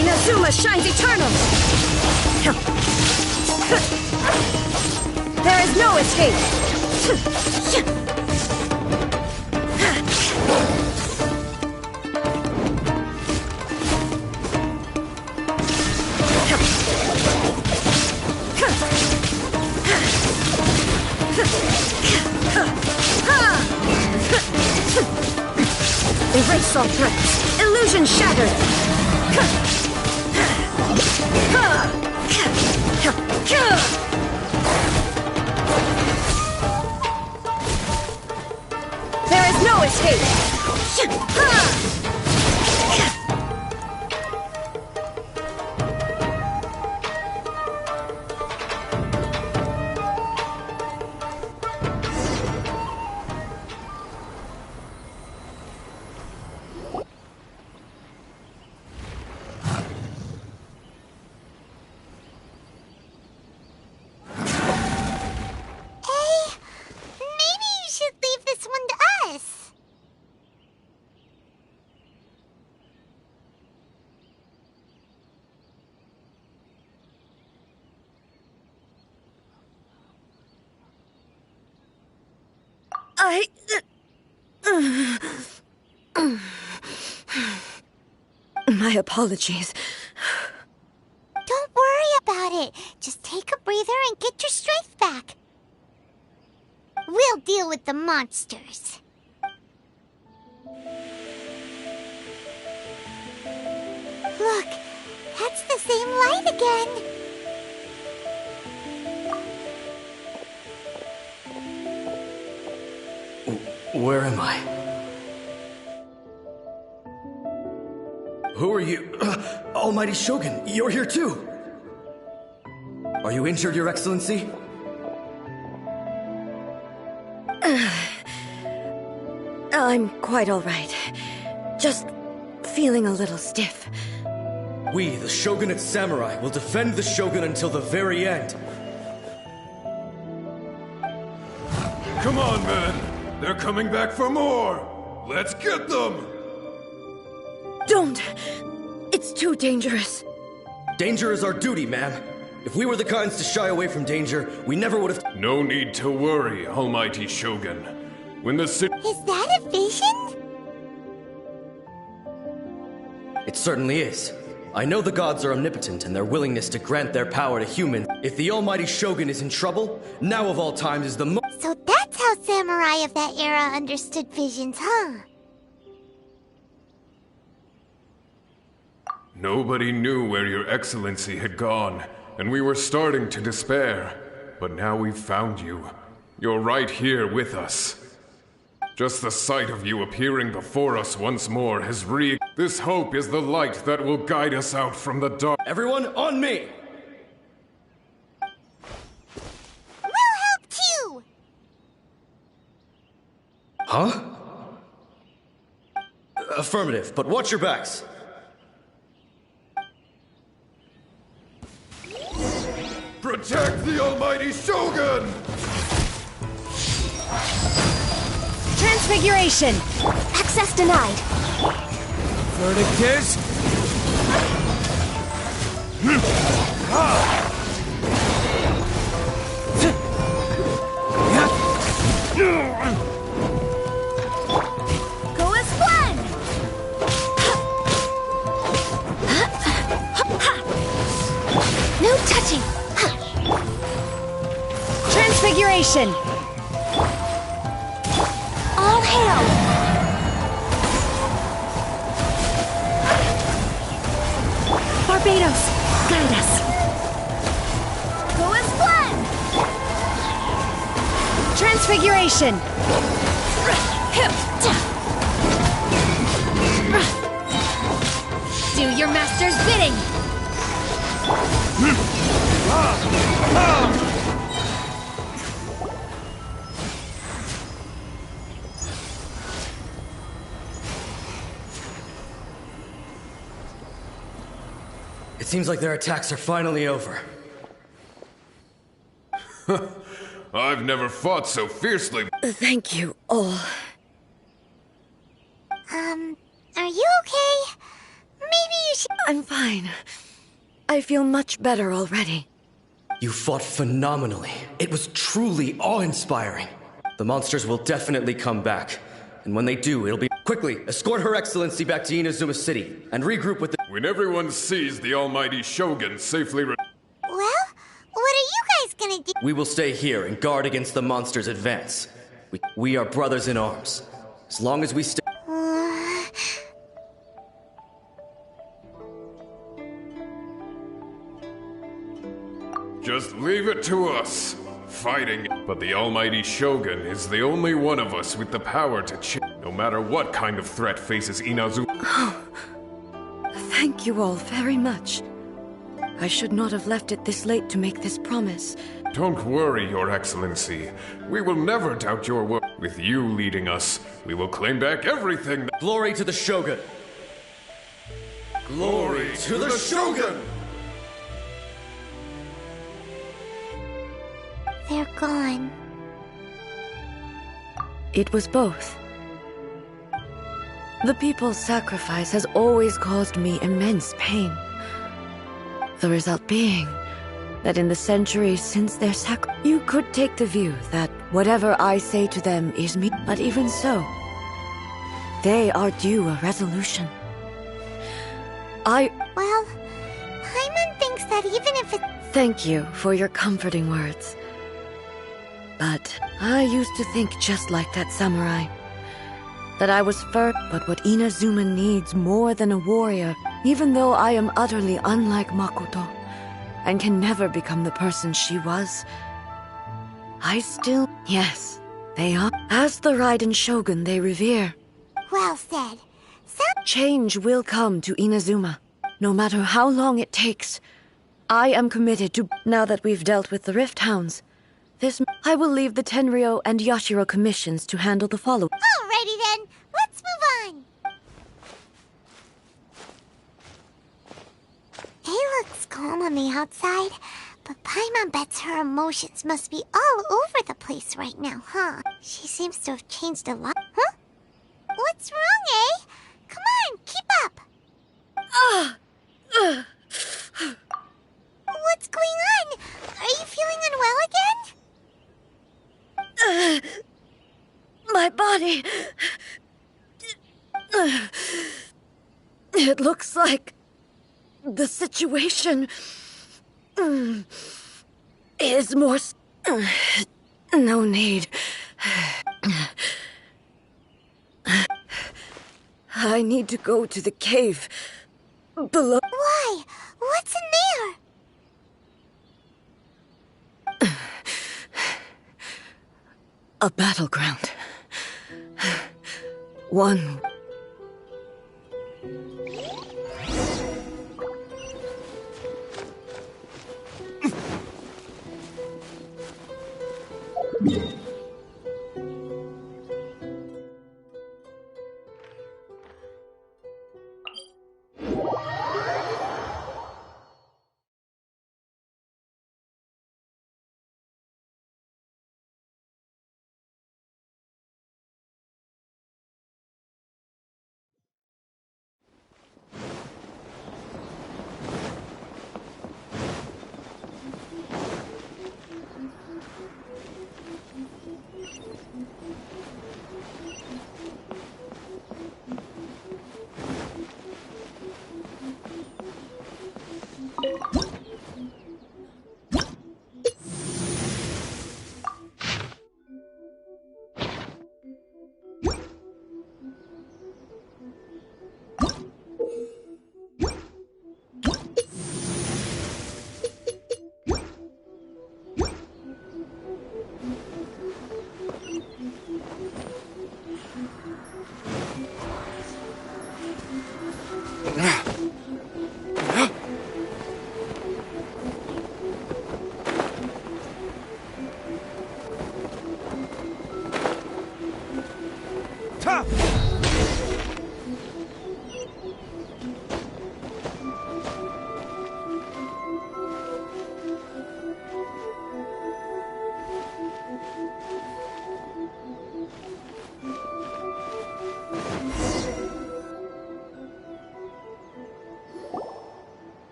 Inazuma shines eternal! There is no escape! Erase all threats! Illusion shattered! There is no escape! My apologies. Don't worry about it. Just take a breather and get your strength back. We'll deal with the monsters. Look, that's the same light again. Where am I? Who are you? Almighty Shogun, you're here too! Are you injured, Your Excellency? I'm quite all right. Just feeling a little stiff. We, the Shogunate Samurai, will defend the Shogun until the very end. Come on, men! They're coming back for more! Let's get them! Don't! It's too dangerous. Danger is our duty, ma'am. If we were the kinds to shy away from danger, we never would have— No need to worry, Almighty Shogun. When the city— Is that a vision? It certainly is. I know the gods are omnipotent and their willingness to grant their power to humans. If the Almighty Shogun is in trouble, now of all times is the So that's how samurai of that era understood visions, huh? Nobody knew where Your Excellency had gone, and we were starting to despair. But now we've found you. You're right here with us. Just the sight of you appearing before us once more has This hope is the light that will guide us out from the dark. Everyone, on me! We'll help too! Huh? Affirmative, but watch your backs. Protect the Almighty Shogun! Transfiguration! Access denied. Verdict is... Go as planned! No touching! Transfiguration! All hail! Barbados, guide us. Go as planned! Transfiguration! Do your master's bidding! It seems like their attacks are finally over. I've never fought so fiercely. Thank you all. Are you okay? Maybe you should— I'm fine. I feel much better already. You fought phenomenally. It was truly awe-inspiring. The monsters will definitely come back. And when they do, it'll be— Quickly, escort Her Excellency back to Inazuma City, and regroup with the— When everyone sees the Almighty Shogun safely Well, what are you guys gonna do? We will stay here and guard against the monsters' advance. We are brothers in arms. As long as we stay— Just leave it to us. Fighting. But the Almighty Shogun is the only one of us with the power to change. No matter what kind of threat faces Inazuma. Oh, thank you all very much. I should not have left it this late to make this promise. Don't worry, Your Excellency. We will never doubt your word. With you leading us, we will claim back everything. Glory to the Shogun! Glory to the Shogun! They're gone. It was both. The people's sacrifice has always caused me immense pain. The result being that in the centuries since their you could take the view that whatever I say to them is me. But even so, they are due a resolution. Well, Paimon thinks that even if it... Thank you for your comforting words. But I used to think just like that samurai. That I was first, but what Inazuma needs more than a warrior, even though I am utterly unlike Makoto, and can never become the person she was, I still... Yes, they are. As the Raiden Shogun they revere. Well said. Change will come to Inazuma, no matter how long it takes. I am committed to... Now that we've dealt with the Rift Hounds, I will leave the Tenryo and Yashiro commissions to handle the follow. Alrighty then, let's move on. It looks calm on the outside, but Paimon bets her emotions must be all over the place right now, huh? She seems to have changed a lot. Huh? What's wrong, eh? Come on, keep up. What's going on? Are you feeling unwell again? My body... It looks like... the situation... is more... No need. I need to go to the cave below. Why? What's in there? A battleground. One.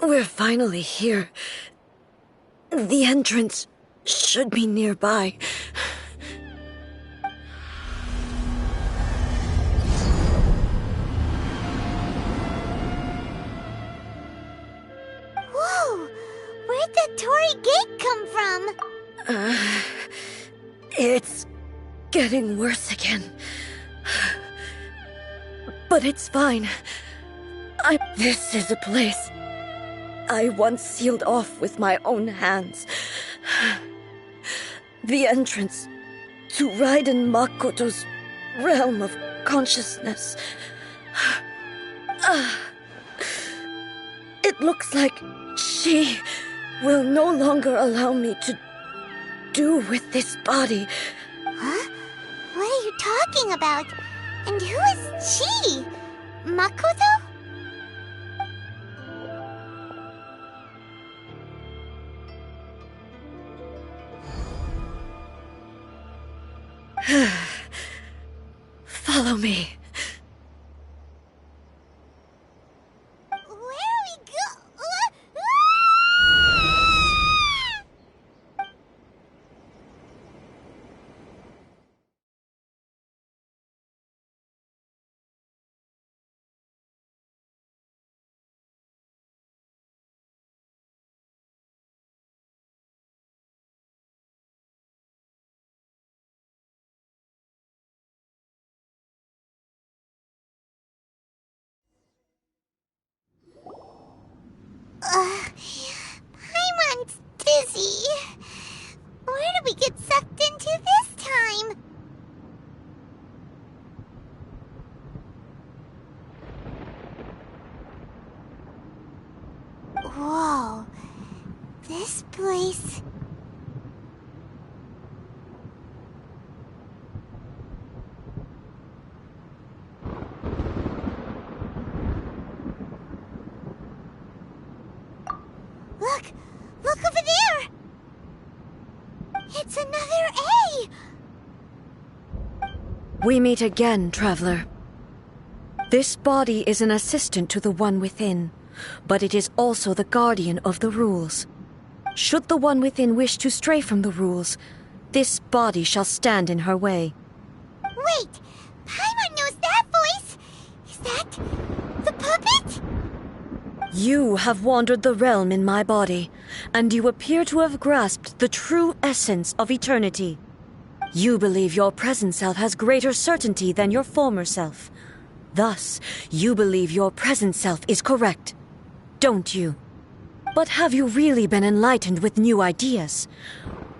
We're finally here. The entrance should be nearby. Whoa! Where'd that Torii gate come from? It's getting worse again. But it's fine. This is a place I once sealed off with my own hands. The entrance to Raiden Makoto's realm of consciousness. It looks like she will no longer allow me to do with this body. Huh? What are you talking about? And who is she? Makoto? Follow me. Paimon's dizzy. Where did we get sucked into this time? Whoa. This place... Look over there! It's another A! We meet again, traveler. This body is an assistant to the One Within, but it is also the guardian of the rules. Should the One Within wish to stray from the rules, this body shall stand in her way. Wait! Paimon knows that voice! Is that... the puppet? You have wandered the realm in my body, and you appear to have grasped the true essence of eternity. You believe your present self has greater certainty than your former self. Thus, you believe your present self is correct, don't you? But have you really been enlightened with new ideas?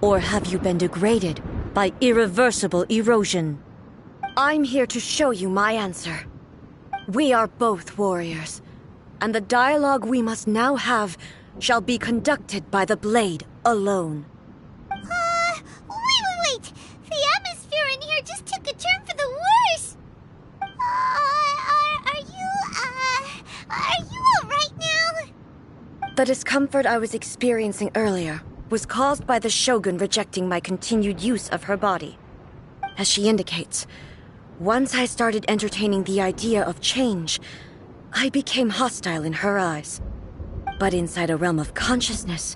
Or have you been degraded by irreversible erosion? I'm here to show you my answer. We are both warriors, and the dialogue we must now have shall be conducted by the blade alone. Wait! The atmosphere in here just took a turn for the worse! Are you alright now? The discomfort I was experiencing earlier was caused by the Shogun rejecting my continued use of her body. As she indicates, once I started entertaining the idea of change, I became hostile in her eyes. But inside a realm of consciousness,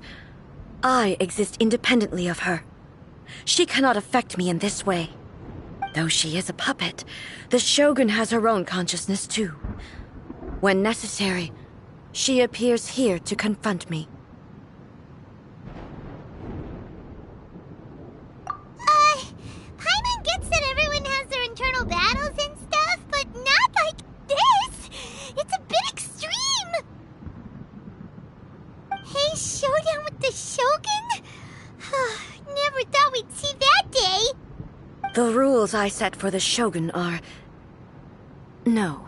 I exist independently of her. She cannot affect me in this way. Though she is a puppet, the Shogun has her own consciousness too. When necessary, she appears here to confront me. Paimon gets that everyone has their internal battles and stuff, but not like this! It's a bit extreme! Hey, showdown with the Shogun? Never thought we'd see that day! The rules I set for the Shogun are... No.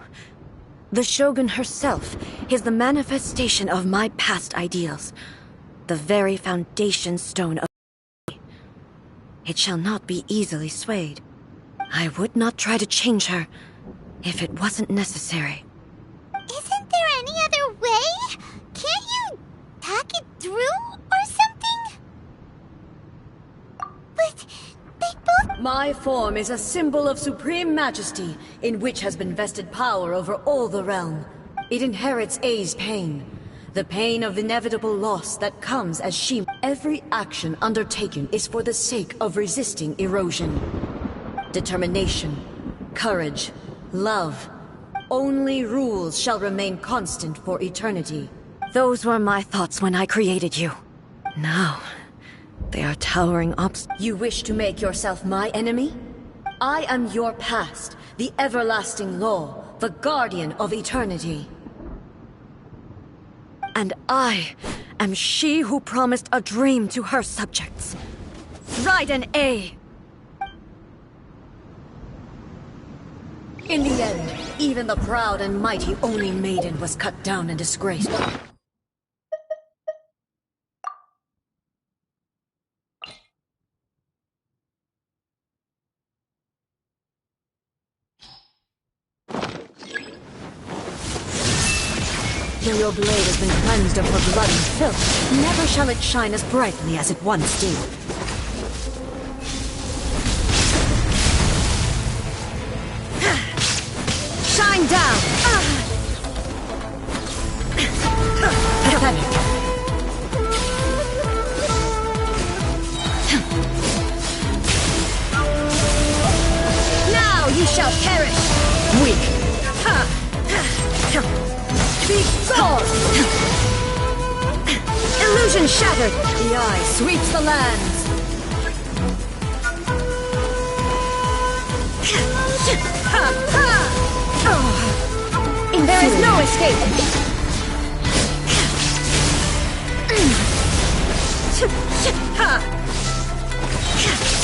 The Shogun herself is the manifestation of my past ideals. The very foundation stone of... It shall not be easily swayed. I would not try to change her if it wasn't necessary. Isn't there any other way? Can't you talk it through or something? But they both... My form is a symbol of supreme majesty, in which has been vested power over all the realm. It inherits A's pain, the pain of inevitable loss that comes as she... Every action undertaken is for the sake of resisting erosion. Determination, courage, love. Only rules shall remain constant for eternity. Those were my thoughts when I created you. Now, they are towering obstacles. You wish to make yourself my enemy? I am your past, the everlasting law, the guardian of eternity. And I am she who promised a dream to her subjects. Raiden A. In the end, even the proud and mighty Oni Maiden was cut down and disgraced. Though your blade has been cleansed of her blood and filth, never shall it shine as brightly as it once did. Shine down! Pathetic. Now ye shall perish! Weak! Be gone! Illusion shattered! The eye sweeps the lands! There is no escape!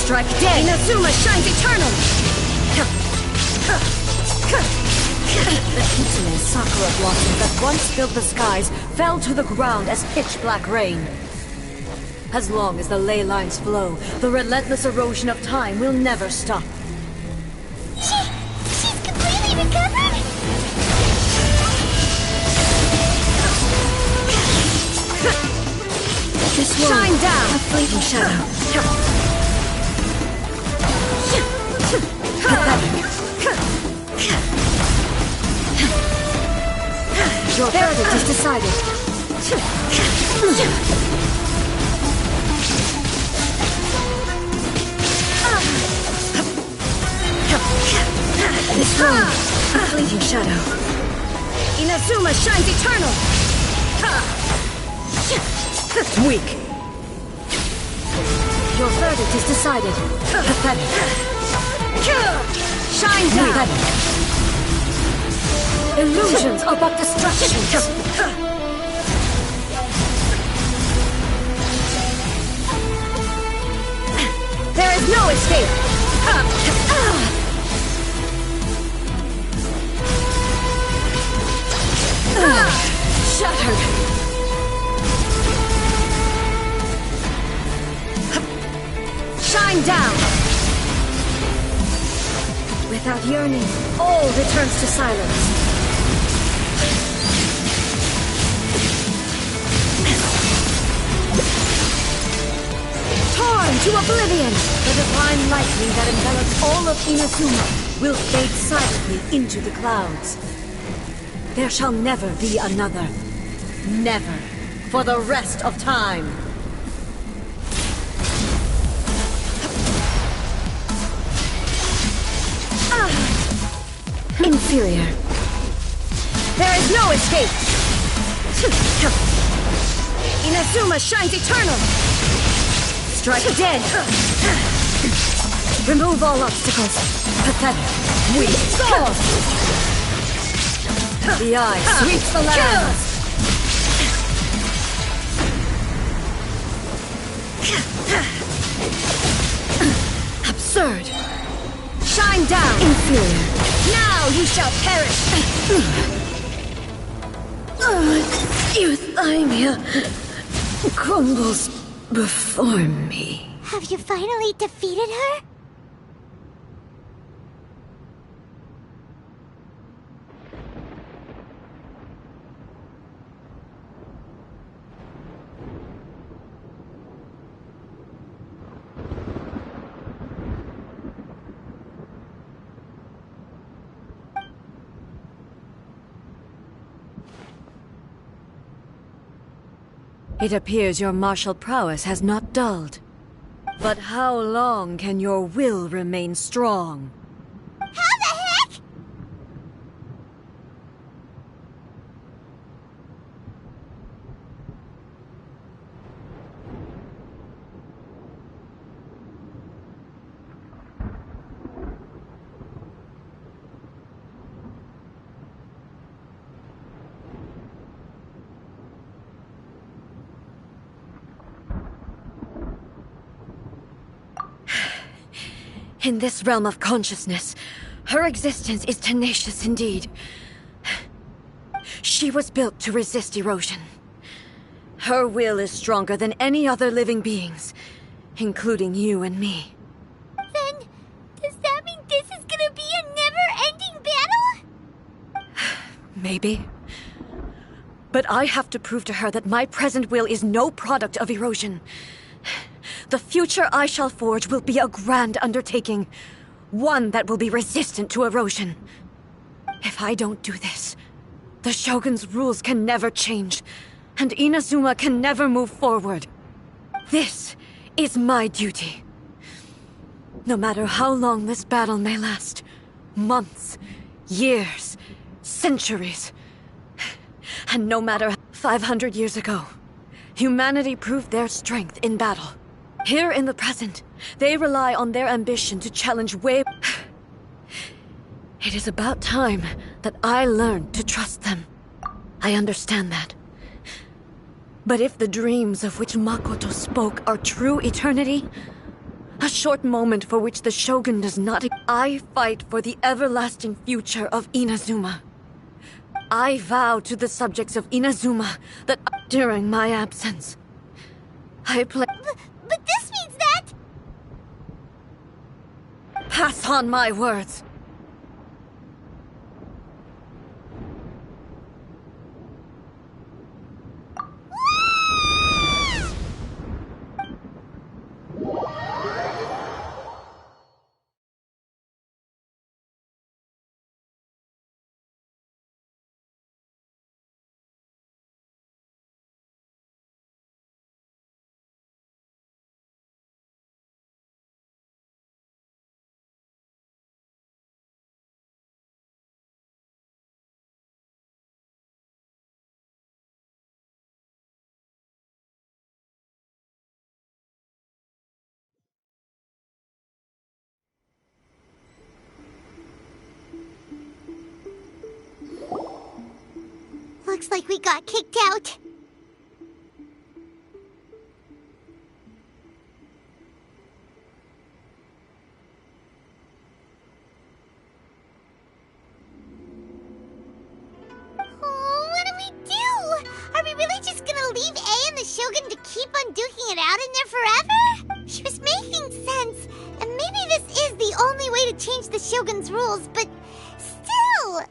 Strike dead! Inazuma shines eternal! The Kitsune sakura blossoms that once filled the skies fell to the ground as pitch-black rain. As long as the ley lines flow, the relentless erosion of time will never stop. She's completely recovered? This world, shine down! A fleeting shadow. Pathetic. Your verdict is decided. This world, a fleeting shadow. Inazuma shines eternal! Weak. Your verdict is decided. Pathetic. Shine down! Pathetic. Illusions are but distractions. There is no escape. Shattered. Shine down! Without yearning, all returns to silence. Torn to oblivion! The divine lightning that envelops all of Inazuma will fade silently into the clouds. There shall never be another. Never. For the rest of time. Inferior. There is no escape! Inazuma shines eternal! Strike dead! Remove all obstacles. Pathetic. Weak. Go! The eye sweeps the lands! Absurd! Shine down! Inferior. Now you shall perish! Euthymia crumbles before me. Have you finally defeated her? It appears your martial prowess has not dulled. But how long can your will remain strong? How the heck? In this realm of consciousness, her existence is tenacious indeed. She was built to resist erosion. Her will is stronger than any other living being's, including you and me. Then, does that mean this is gonna be a never-ending battle? Maybe. But I have to prove to her that my present will is no product of erosion. The future I shall forge will be a grand undertaking. One that will be resistant to erosion. If I don't do this, the Shogun's rules can never change, and Inazuma can never move forward. This is my duty. No matter how long this battle may last, months, years, centuries, and no matter 500 years ago, humanity proved their strength in battle. Here in the present, they rely on their ambition to challenge way... It is about time that I learned to trust them. I understand that. But if the dreams of which Makoto spoke are true eternity, a short moment for which the Shogun does not... I fight for the everlasting future of Inazuma. I vow to the subjects of Inazuma that during my absence, I play... But this means that... Pass on my words. Looks like we got kicked out. Oh, what do we do? Are we really just gonna leave A and the Shogun to keep on duking it out in there forever? She was making sense, and maybe this is the only way to change the Shogun's rules, but still...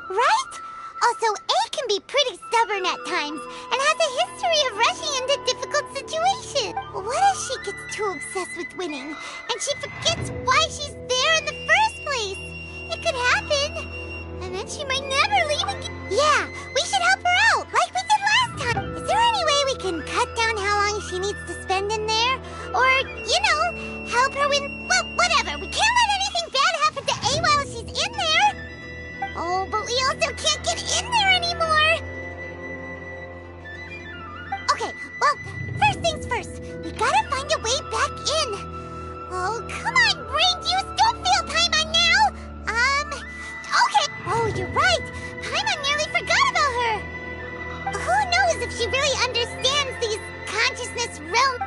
Right? Also, A can be pretty stubborn at times and has a history of rushing into difficult situations. What if she gets too obsessed with winning and she forgets why she's there in the first place? It could happen. And then she might never leave again. Yeah, we should help her out like we did last time. Is there any way we can cut down how long she needs to spend in there? Or, you know, help her win... Well, whatever. We can't let anything bad happen to A while she's in there. Oh, but we also can't get in there anymore! Okay, well, first things first. We gotta find a way back in. Oh, come on, brain juice! Don't feel Paimon now! Okay. Oh, you're right. Paimon nearly forgot about her. Who knows if she really understands these consciousness realms?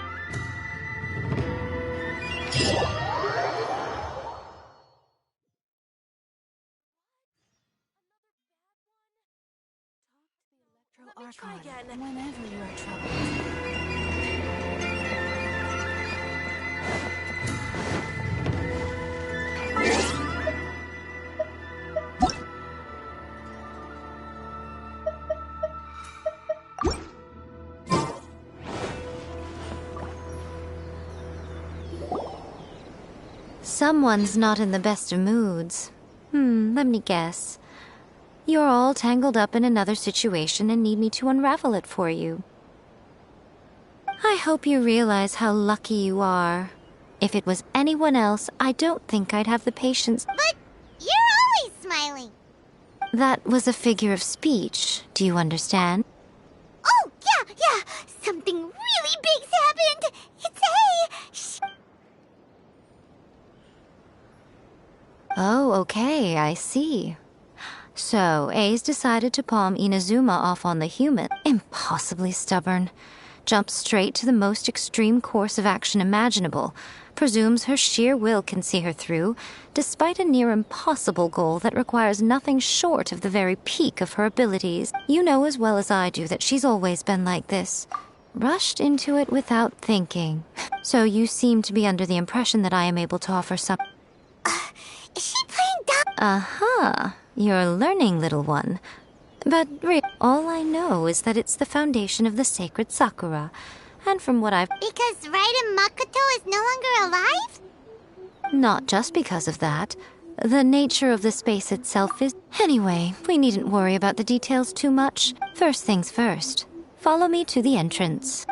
Try again whenever you are troubled. Someone's not in the best of moods. Let me guess. You're all tangled up in another situation and need me to unravel it for you. I hope you realize how lucky you are. If it was anyone else, I don't think I'd have the patience. But you're always smiling. That was a figure of speech. Do you understand? Oh, yeah. Something really big's happened. It's A. Oh, okay, I see. So, A's decided to palm Inazuma off on the human. Impossibly stubborn. Jumps straight to the most extreme course of action imaginable. Presumes her sheer will can see her through, despite a near impossible goal that requires nothing short of the very peak of her abilities. You know as well as I do that she's always been like this. Rushed into it without thinking. So you seem to be under the impression that I am able to offer some... Is she playing dumb? Aha. You're learning, little one. But all I know is that it's the foundation of the sacred Sakura. And from what I've... Because Raiden Makoto is no longer alive? Not just because of that. The nature of the space itself is... Anyway, we needn't worry about the details too much. First things first. Follow me to the entrance.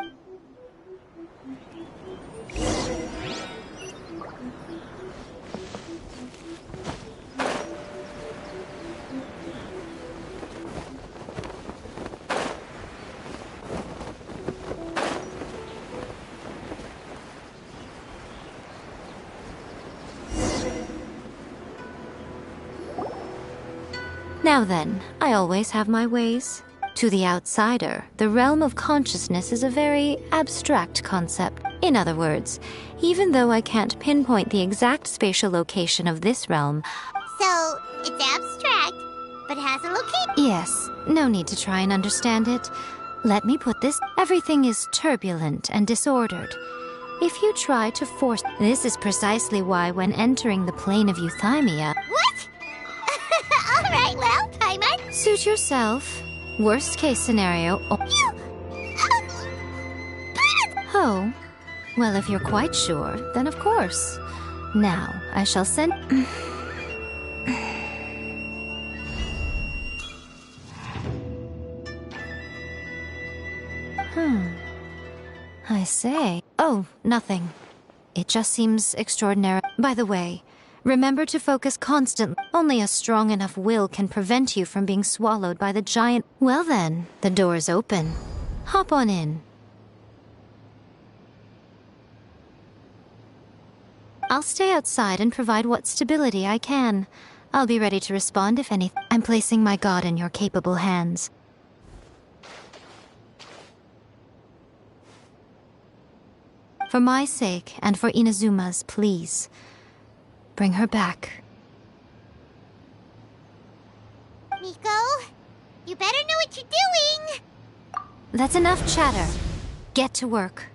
Now then, I always have my ways. To the outsider, the realm of consciousness is a very abstract concept. In other words, even though I can't pinpoint the exact spatial location of this realm... So, it's abstract, but has a location? Yes, no need to try and understand it. Let me put this. Everything is turbulent and disordered. If you try to force... This is precisely why when entering the plane of Euthymia... What? Alright, well, Paimon. Suit yourself. Worst case scenario... Oh. Well, if you're quite sure, then of course. Now, I shall send... I say... Oh, nothing. It just seems extraordinary. By the way, remember to focus constantly. Only a strong enough will can prevent you from being swallowed by the giant... Well then, the door's open. Hop on in. I'll stay outside and provide what stability I can. I'll be ready to respond if anything. I'm placing my god in your capable hands. For my sake, and for Inazuma's, please. Bring her back. Miko, you better know what you're doing! That's enough chatter. Get to work.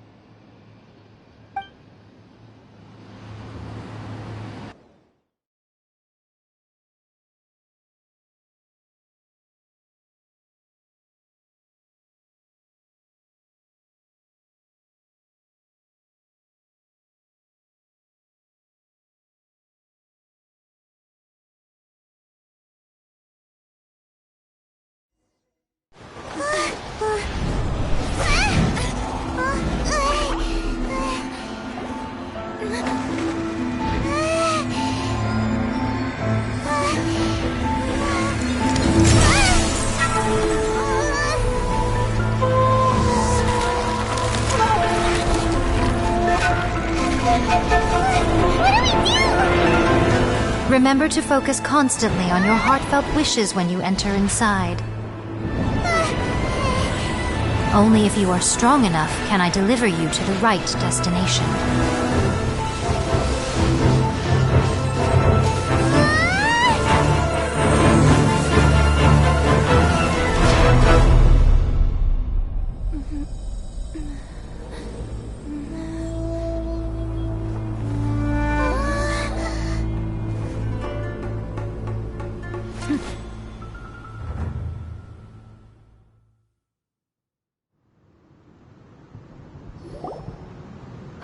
Remember to focus constantly on your heartfelt wishes when you enter inside. Only if you are strong enough can I deliver you to the right destination.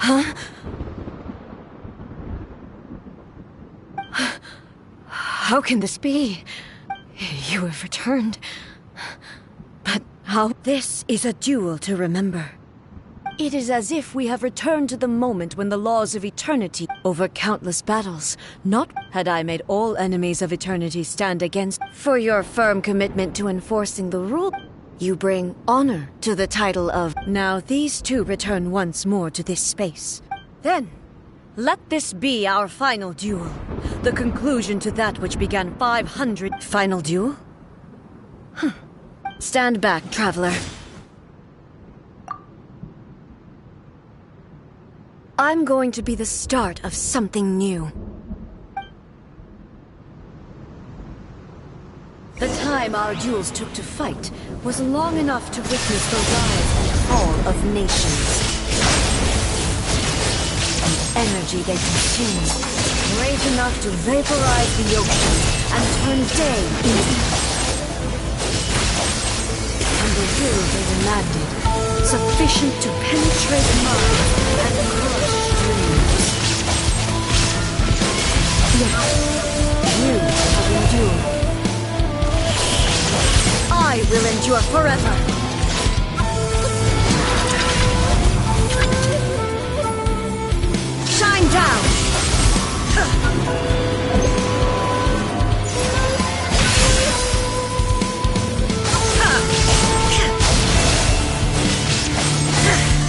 Huh? How can this be? You have returned. But how? This is a duel to remember. It is as if we have returned to the moment when the laws of eternity over countless battles. Not had I made all enemies of eternity stand against. For your firm commitment to enforcing the rule, you bring honor to the title of... Now these two return once more to this space. Then, let this be our final duel. The conclusion to that which began 500... Final duel? Stand back, traveler. I'm going to be the start of something new. The time our duels took to fight was long enough to witness the rise and fall of nations. The energy they consumed, great enough to vaporize the ocean and turn day into night. And the will they demanded, sufficient to penetrate minds and crush dreams. Yet, you have endured. I will endure forever! Shine down!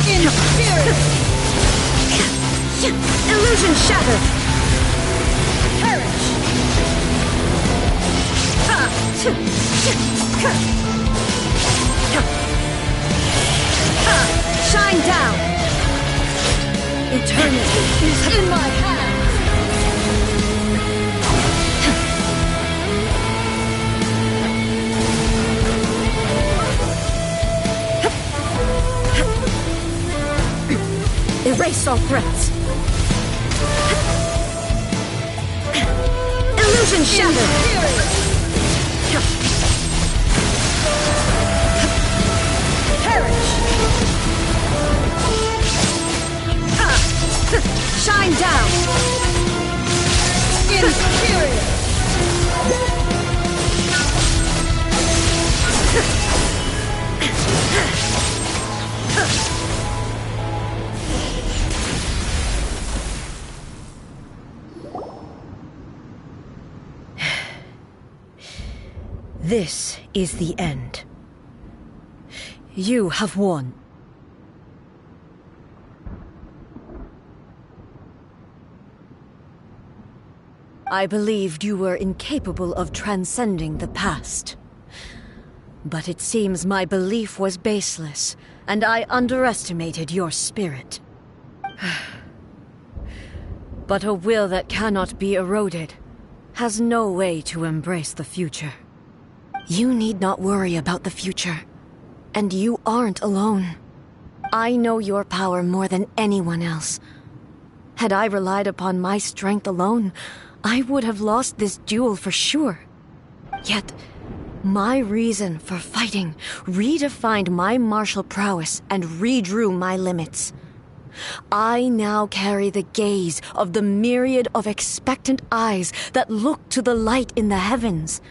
Interference! Illusion shattered! Perish! Shine down! Eternity is in my hands! Erase all threats! Illusion shattered! Shine down! Inferior! This is the end. You have won. I believed you were incapable of transcending the past. But it seems my belief was baseless, and I underestimated your spirit. But a will that cannot be eroded has no way to embrace the future. You need not worry about the future, and you aren't alone. I know your power more than anyone else. Had I relied upon my strength alone, I would have lost this duel for sure. Yet, my reason for fighting redefined my martial prowess and redrew my limits. I now carry the gaze of the myriad of expectant eyes that look to the light in the heavens.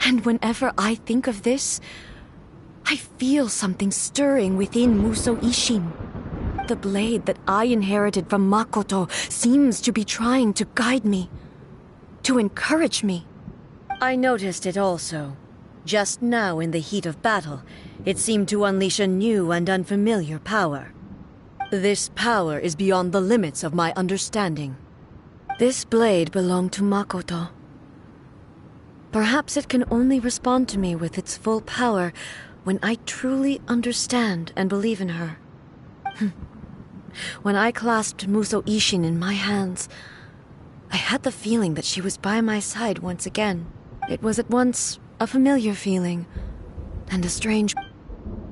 And whenever I think of this, I feel something stirring within Musou Ishin. The blade that I inherited from Makoto seems to be trying to guide me, to encourage me. I noticed it also. Just now in the heat of battle, it seemed to unleash a new and unfamiliar power. This power is beyond the limits of my understanding. This blade belonged to Makoto. Perhaps it can only respond to me with its full power when I truly understand and believe in her. When I clasped Musou Ishin in my hands, I had the feeling that she was by my side once again. It was at once a familiar feeling and a strange...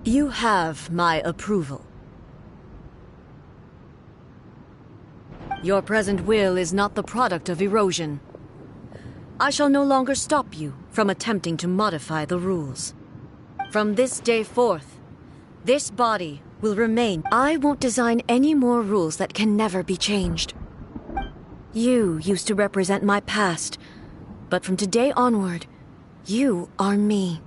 You have my approval. Your present will is not the product of erosion. I shall no longer stop you from attempting to modify the rules. From this day forth, this body will remain. I won't design any more rules that can never be changed. You used to represent my past, but from today onward, you are me.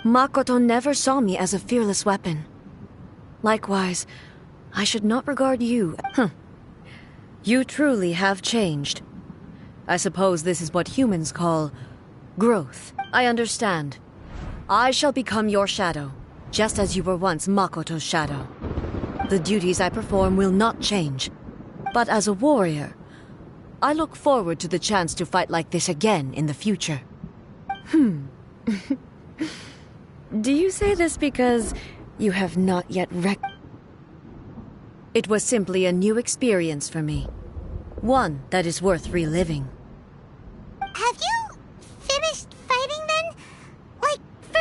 Makoto never saw me as a fearless weapon. Likewise, I should not regard you... You truly have changed. I suppose this is what humans call growth. I understand. I shall become your shadow, just as you were once Makoto's shadow. The duties I perform will not change. But as a warrior, I look forward to the chance to fight like this again in the future. Do you say this because you have not yet It was simply a new experience for me. One that is worth reliving. Have you finished fighting then? Like, for...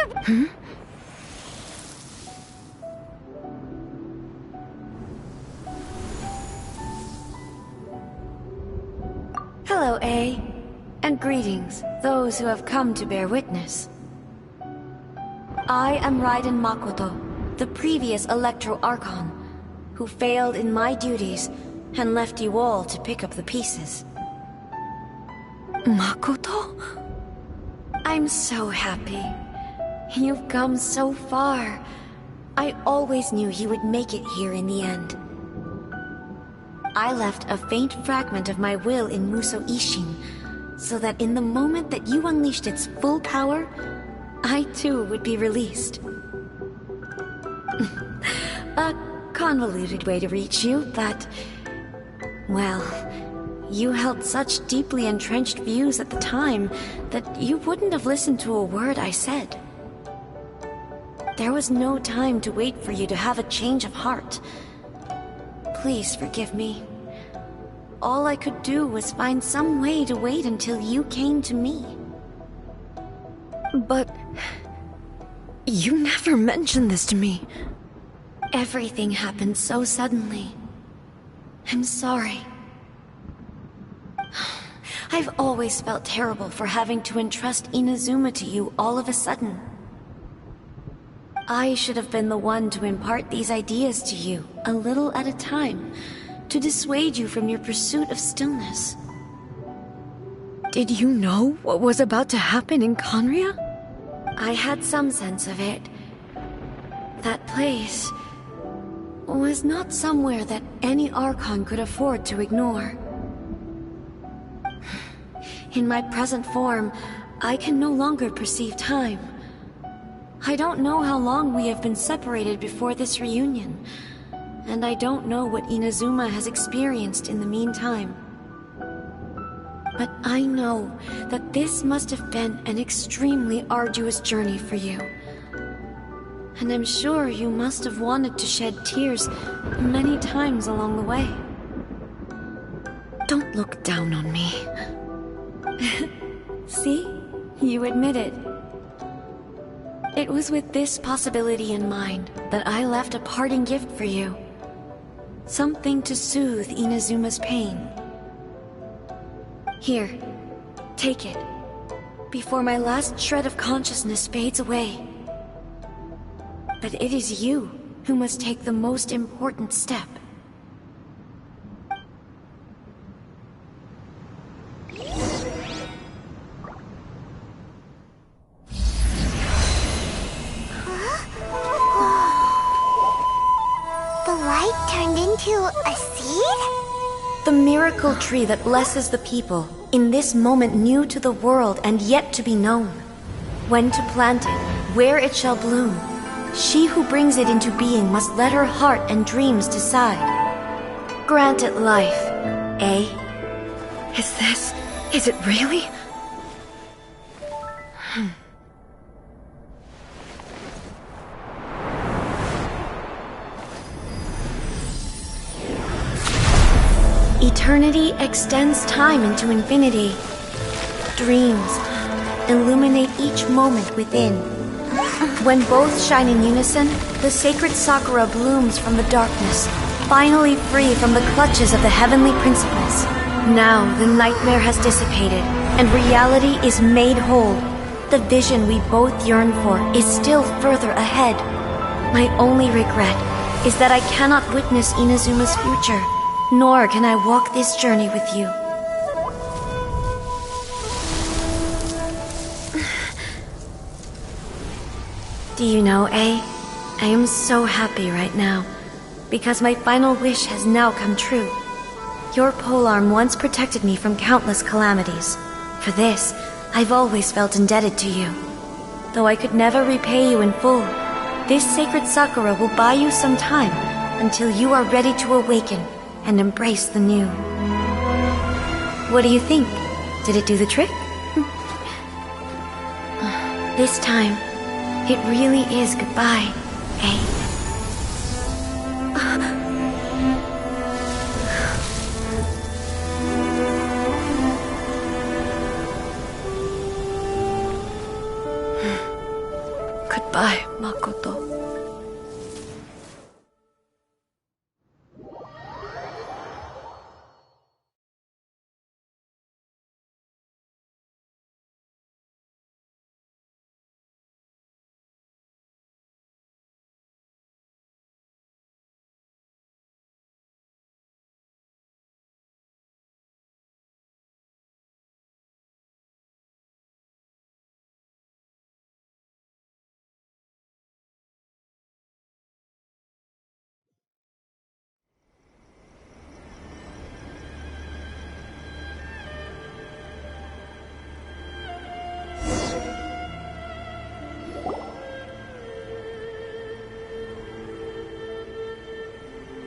Hello, A. And greetings, those who have come to bear witness. I am Raiden Makoto, the previous Electro Archon, who failed in my duties and left you all to pick up the pieces. Makoto? I'm so happy. You've come so far. I always knew you would make it here in the end. I left a faint fragment of my will in Musou Ishin, so that in the moment that you unleashed its full power, I too would be released. A convoluted way to reach you, but... well, You held such deeply entrenched views at the time that you wouldn't have listened to a word I said. There was no time to wait for you to have a change of heart. Please forgive me. All I could do was find some way to wait until you came to me. But you never mentioned this to me. Everything happened so suddenly. I'm sorry. I've always felt terrible for having to entrust Inazuma to you all of a sudden. I should have been the one to impart these ideas to you, a little at a time, to dissuade you from your pursuit of stillness. Did you know what was about to happen in Conria? I had some sense of it. That place was not somewhere that any Archon could afford to ignore. In my present form, I can no longer perceive time. I don't know how long we have been separated before this reunion, and I don't know what Inazuma has experienced in the meantime. But I know that this must have been an extremely arduous journey for you. And I'm sure you must have wanted to shed tears many times along the way. Don't look down on me. See? You admit it. It was with this possibility in mind that I left a parting gift for you. Something to soothe Inazuma's pain. Here, take it, before my last shred of consciousness fades away. But it is you who must take the most important step. The light turned into a seed? The miracle tree that blesses the people, in this moment new to the world and yet to be known. When to plant it, where it shall bloom. She who brings it into being must let her heart and dreams decide. Grant it life, eh? Is it really? Eternity extends time into infinity. Dreams illuminate each moment within. When both shine in unison, the sacred Sakura blooms from the darkness, finally free from the clutches of the heavenly principles. Now the nightmare has dissipated, and reality is made whole. The vision we both yearn for is still further ahead. My only regret is that I cannot witness Inazuma's future, nor can I walk this journey with you. Do you know, I am so happy right now, because my final wish has now come true. Your polearm once protected me from countless calamities. For this, I've always felt indebted to you. Though I could never repay you in full, this sacred Sakura will buy you some time until you are ready to awaken and embrace the new. What do you think? Did it do the trick? This time, it really is goodbye, eh? Goodbye, Makoto.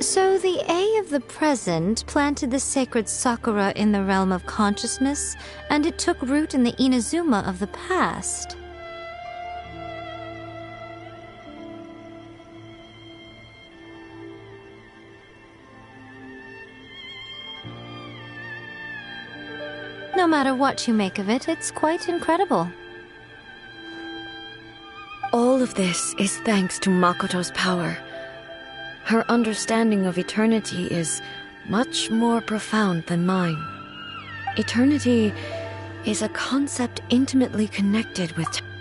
So the A of the present planted the sacred Sakura in the realm of consciousness, and it took root in the Inazuma of the past. No matter what you make of it, it's quite incredible. All of this is thanks to Makoto's power. Her understanding of eternity is much more profound than mine. Eternity is a concept intimately connected with time.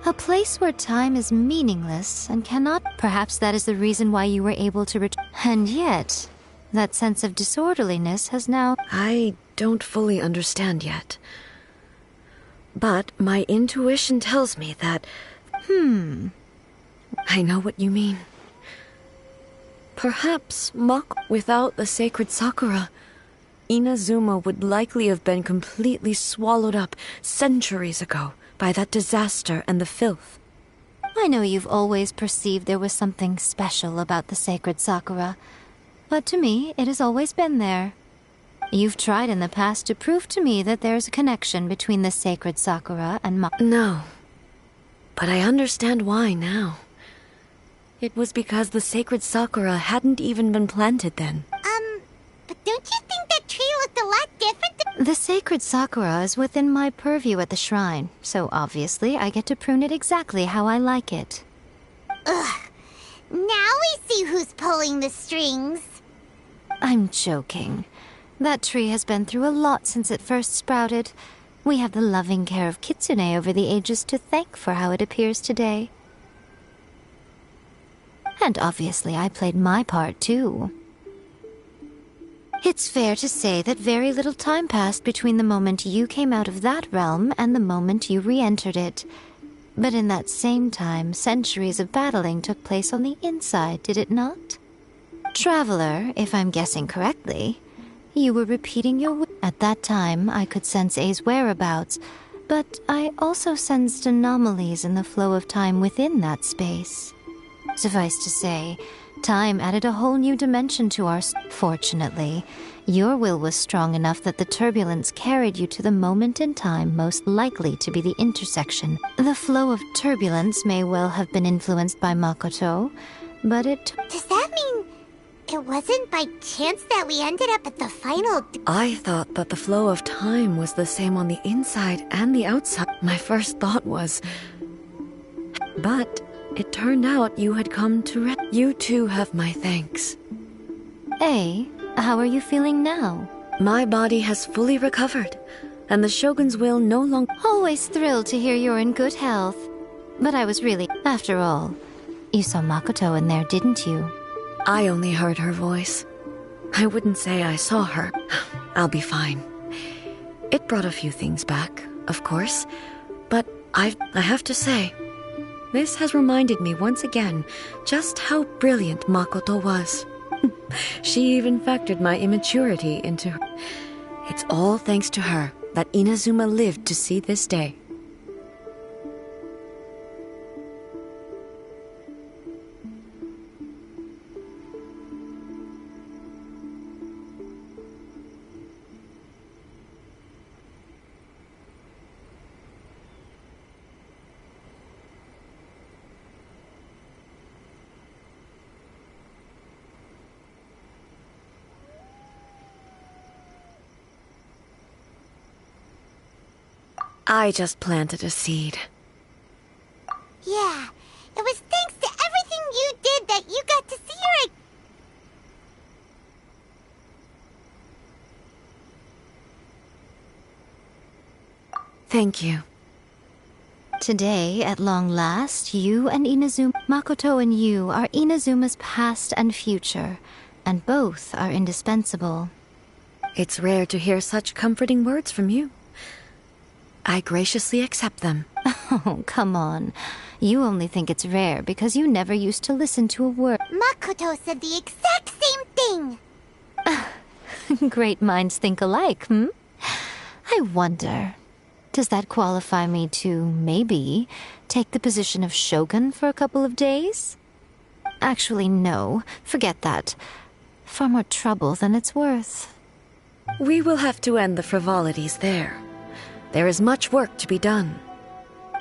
A place where time is meaningless and cannot. Perhaps that is the reason why you were able to return. And yet, that sense of disorderliness has now. I don't fully understand yet. But my intuition tells me that. I know what you mean. Perhaps without the sacred Sakura, Inazuma would likely have been completely swallowed up centuries ago by that disaster and the filth. I know you've always perceived there was something special about the sacred Sakura, but to me, it has always been there. You've tried in the past to prove to me that there's a connection between the sacred Sakura and No, but I understand why now. It was because the sacred Sakura hadn't even been planted then. But don't you think that tree looked a lot different? The sacred Sakura is within my purview at the shrine, so obviously I get to prune it exactly how I like it. Ugh. Now we see who's pulling the strings. I'm joking. That tree has been through a lot since it first sprouted. We have the loving care of Kitsune over the ages to thank for how it appears today. And obviously I played my part too. It's fair to say that very little time passed between the moment you came out of that realm and the moment you re-entered it. But in that same time, centuries of battling took place on the inside, did it not? Traveler, if I'm guessing correctly, you were repeating your... At that time, I could sense A's whereabouts, but I also sensed anomalies in the flow of time within that space. Suffice to say, time added a whole new dimension to our... Fortunately, your will was strong enough that the turbulence carried you to the moment in time most likely to be the intersection. The flow of turbulence may well have been influenced by Makoto, but it... Does that mean it wasn't by chance that we ended up at the final... I thought that the flow of time was the same on the inside and the outside. My first thought was... But it turned out you had come to You too have my thanks. A, how are you feeling now? My body has fully recovered, and the Shogun's will no longer... Always thrilled to hear you're in good health. But I was really... After all, you saw Makoto in there, didn't you? I only heard her voice. I wouldn't say I saw her. I'll be fine. It brought a few things back, of course, but I have to say, this has reminded me once again just how brilliant Makoto was. She even factored my immaturity into her. It's all thanks to her that Inazuma lived to see this day. I just planted a seed. Yeah, it was thanks to everything you did that you got to see her. Thank you. Today, at long last, you and Inazuma... Makoto and you are Inazuma's past and future, and both are indispensable. It's rare to hear such comforting words from you. I graciously accept them. Oh, come on. You only think it's rare because you never used to listen to a word. Makoto said the exact same thing! Great minds think alike, I wonder, Does that qualify me to, maybe, take the position of Shogun for a couple of days? Actually, no. Forget that. Far more trouble than it's worth. We will have to end the frivolities there. There is much work to be done.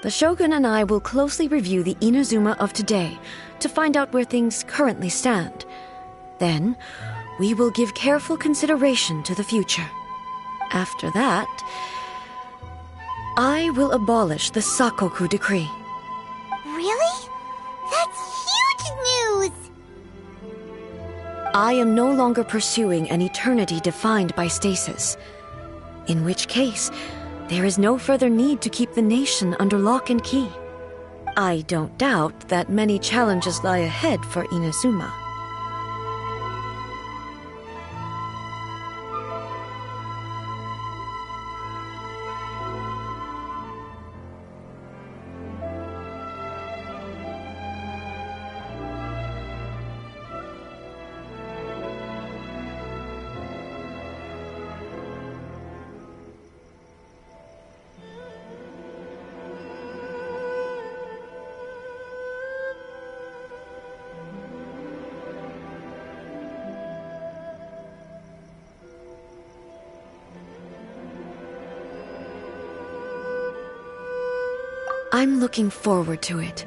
The Shogun and I will closely review the Inazuma of today to find out where things currently stand. Then, we will give careful consideration to the future. After that, I will abolish the Sakoku decree. Really? That's huge news! I am no longer pursuing an eternity defined by stasis. In which case, there is no further need to keep the nation under lock and key. I don't doubt that many challenges lie ahead for Inazuma. I'm looking forward to it.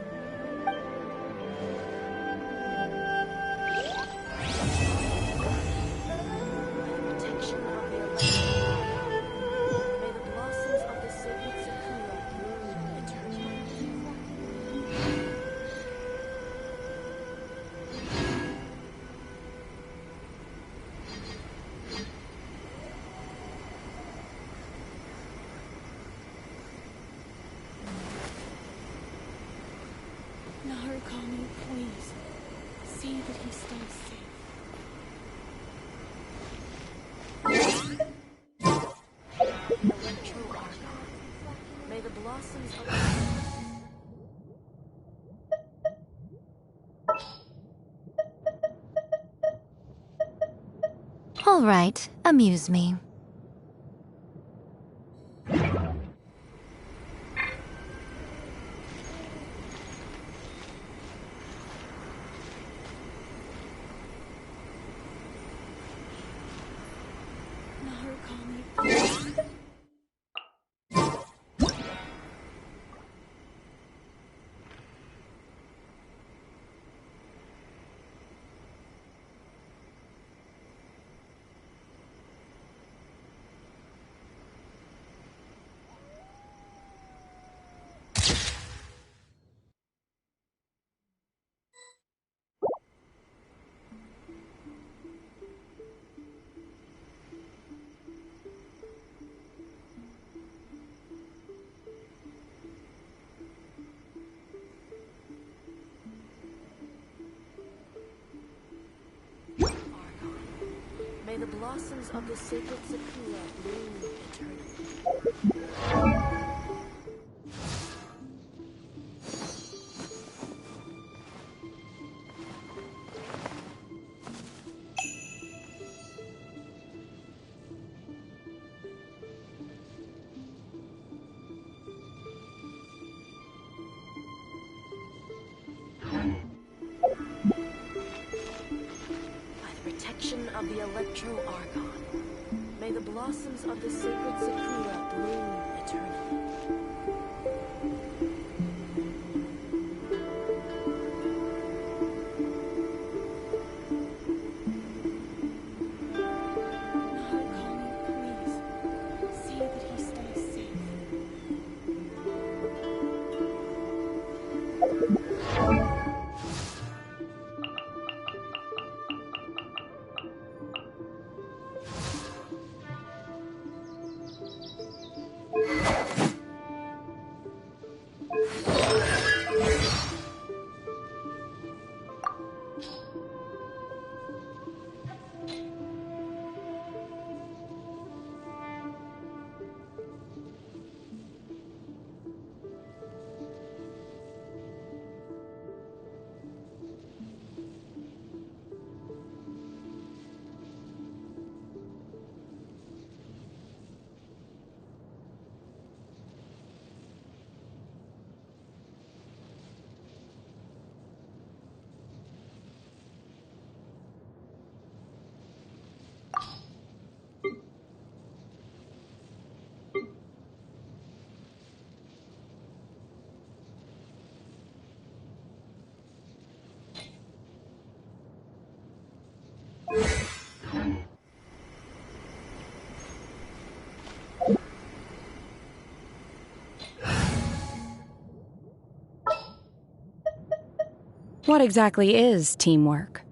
Narukami, please. See that he stays safe. Electro Argon. May the blossoms of All right, amuse me. May the blossoms of the sacred Sakura bloom eternally. Of the Electro Argon. May the blossoms of the sacred Sakura bloom eternally. Narukami, please. See that he stays safe. What exactly is teamwork?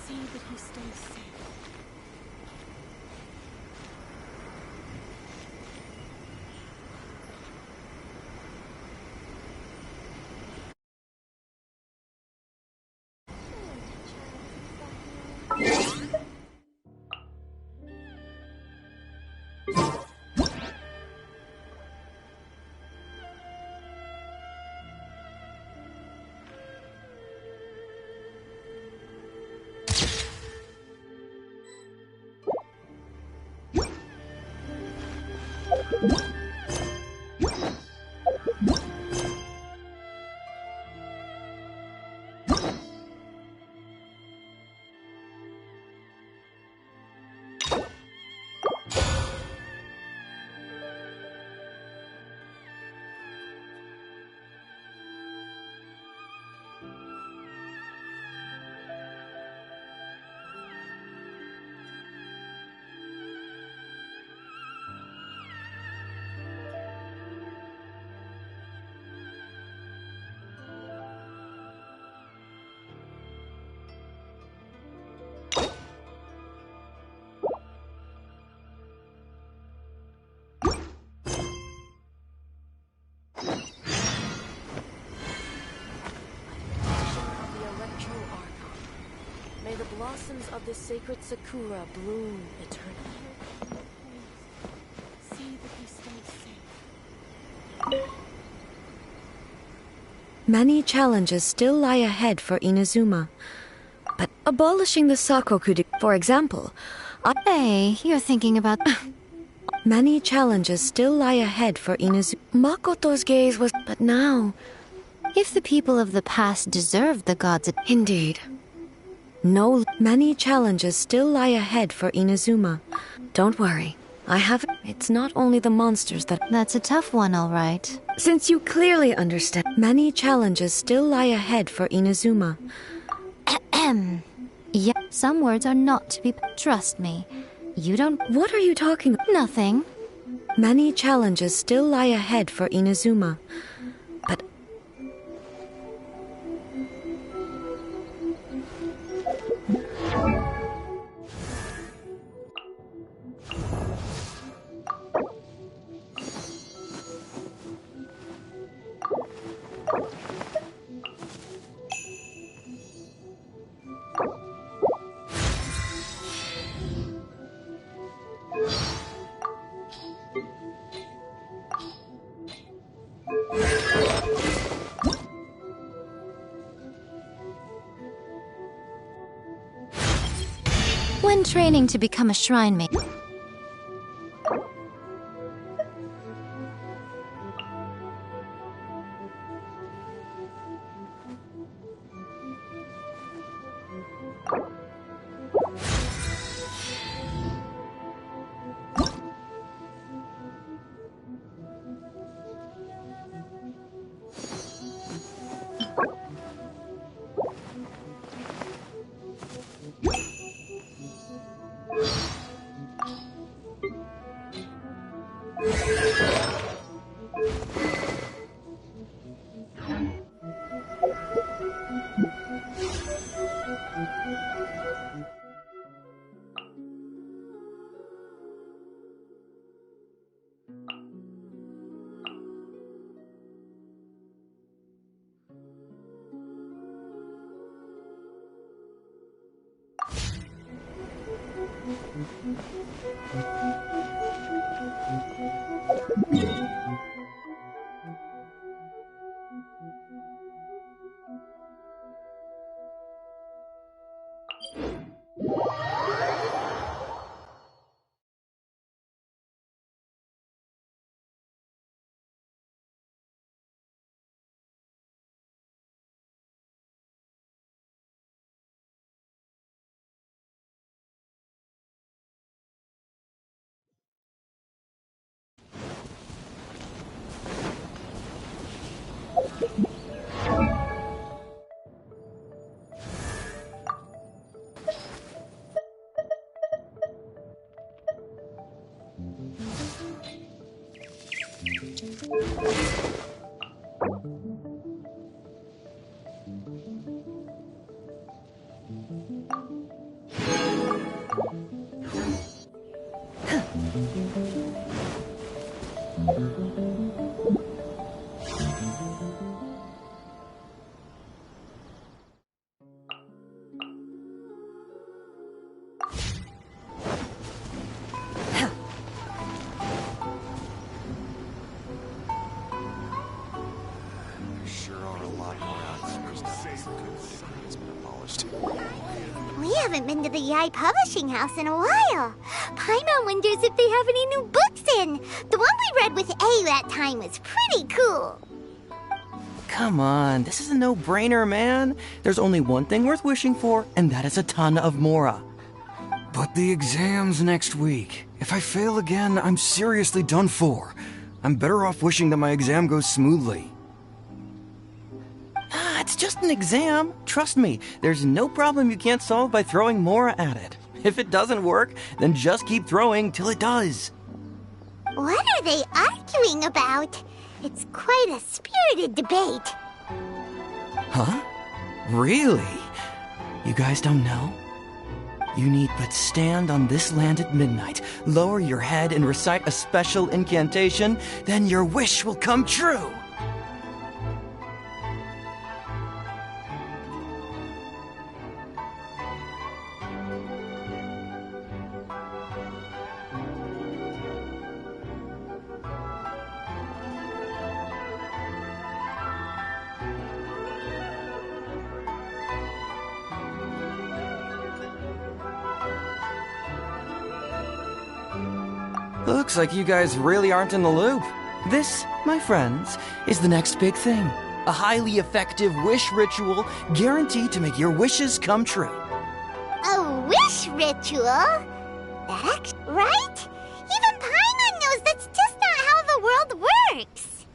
See that he stays safe. May the blossoms of the sacred sakura bloom eternally. See that he stays safe. Many challenges still lie ahead for Inazuma. But abolishing the Sakoku, for example, Hey, you're thinking about... Many challenges still lie ahead for Inazuma. Makoto's gaze was... But now... If the people of the past deserved the gods... Indeed. No, many challenges still lie ahead for Inazuma. Don't worry. I have... It's not only the monsters that... That's a tough one, all right. Since you clearly understand, many challenges still lie ahead for Inazuma. Yeah, some words are not to be... Trust me. You don't... What are you talking... Nothing. Many challenges still lie ahead for Inazuma. But... When training to become a shrine maiden... We haven't been to the Yai Publishing House in a while. Paimon wonders if they have any new books in. The one we read with A that time was pretty cool. Come on, this is a no-brainer, man. There's only one thing worth wishing for, and that is a ton of Mora. But the exam's next week. If I fail again, I'm seriously done for. I'm better off wishing that my exam goes smoothly. It's just an exam. Trust me, there's no problem you can't solve by throwing Mora at it. If it doesn't work, then just keep throwing till it does. What are they arguing about? It's quite a spirited debate. Huh? Really? You guys don't know? You need but stand on this land at midnight, lower your head and recite a special incantation, then your wish will come true. Looks like you guys really aren't in the loop. This, my friends, is the next big thing. A highly effective wish ritual guaranteed to make your wishes come true. A wish ritual? Right? Even Paimon knows that's just not how the world works.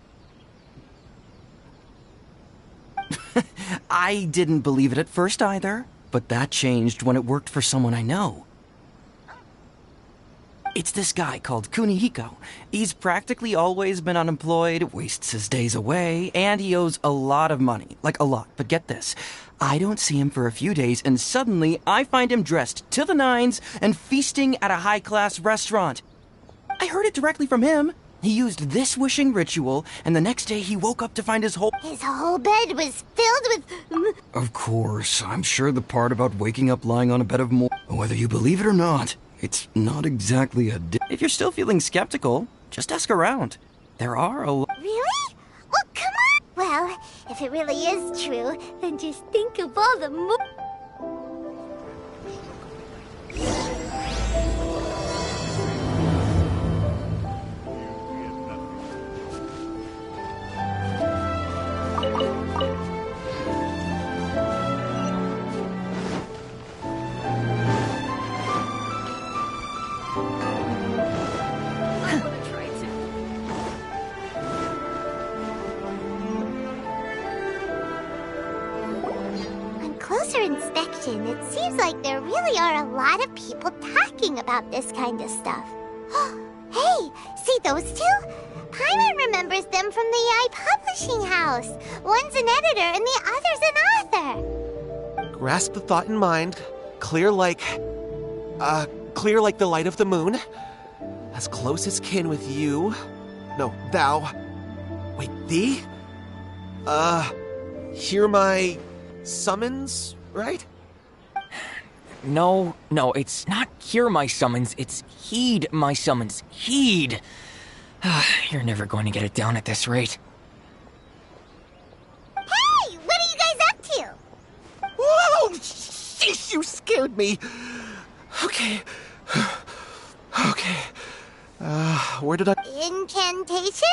I didn't believe it at first either, but that changed when it worked for someone I know. It's this guy called Kunihiko. He's practically always been unemployed, wastes his days away, and he owes a lot of money. Like, a lot. But get this. I don't see him for a few days, and suddenly I find him dressed to the nines and feasting at a high-class restaurant. I heard it directly from him. He used this wishing ritual, and the next day he woke up to find his whole bed was filled with... Of course, I'm sure the part about waking up lying on a bed of more... Whether you believe it or not, it's not exactly a... If you're still feeling skeptical, just ask around. There are a... Really? Well, come on! Well, if it really is true, then just think of all the inspection, it seems like there really are a lot of people talking about this kind of stuff. Hey, see those two? Paimon remembers them from the Yai Publishing House. One's an editor and the other's an author. Grasp the thought in mind. Clear like the light of the moon. As close as kin with you. No, thou. Wait, thee? Hear my summons, right? No, it's not hear my summons, it's heed my summons. Heed! You're never going to get it down at this rate. Hey! What are you guys up to? Whoa! Sheesh, you scared me! Okay. Where did I... Incantation?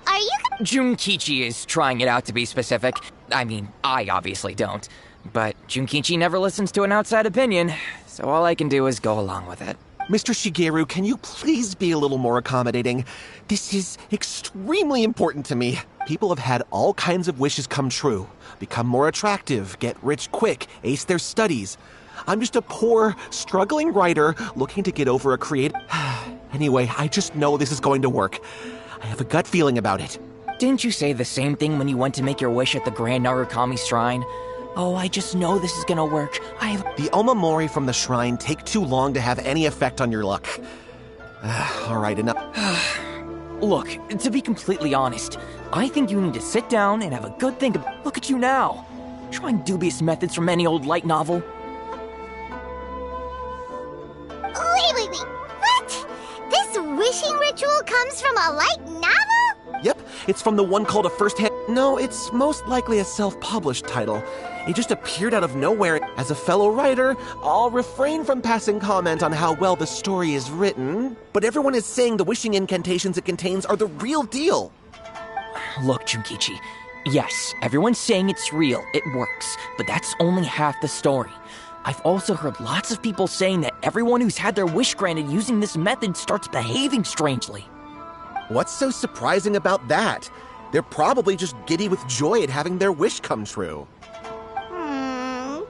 Are you... Junkichi is trying it out to be specific. I mean, I obviously don't. But Junkichi never listens to an outside opinion, so all I can do is go along with it. Mr. Shigeru, can you please be a little more accommodating? This is extremely important to me. People have had all kinds of wishes come true. Become more attractive, get rich quick, ace their studies. I'm just a poor, struggling writer looking to get over a creative... Anyway, I just know this is going to work. I have a gut feeling about it. Didn't you say the same thing when you went to make your wish at the Grand Narukami Shrine? Oh, I just know this is gonna work. The Omamori from the shrine take too long to have any effect on your luck. All right, enough. Look, to be completely honest, I think you need to sit down and have a good think about... Look at you now! Trying dubious methods from any old light novel. Wait. What? This wishing ritual comes from a light novel? Yep, it's from the one called A First-Hand... No, it's most likely a self-published title. It just appeared out of nowhere. As a fellow writer, I'll refrain from passing comment on how well the story is written, but everyone is saying the wishing incantations it contains are the real deal. Look, Junkichi, yes, everyone's saying it's real, it works, but that's only half the story. I've also heard lots of people saying that everyone who's had their wish granted using this method starts behaving strangely. What's so surprising about that? They're probably just giddy with joy at having their wish come true.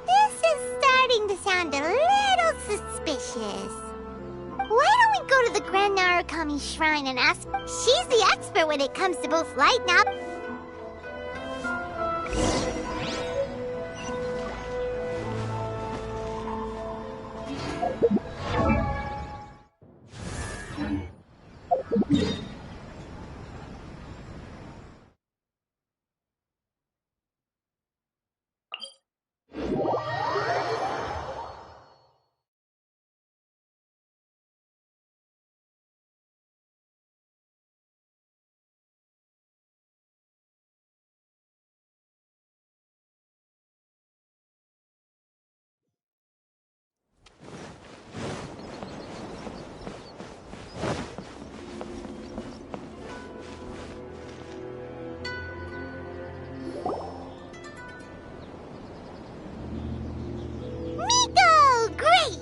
This is starting to sound a little suspicious. Why don't we go to the Grand Narukami Shrine and ask? She's the expert when it comes to both light novel.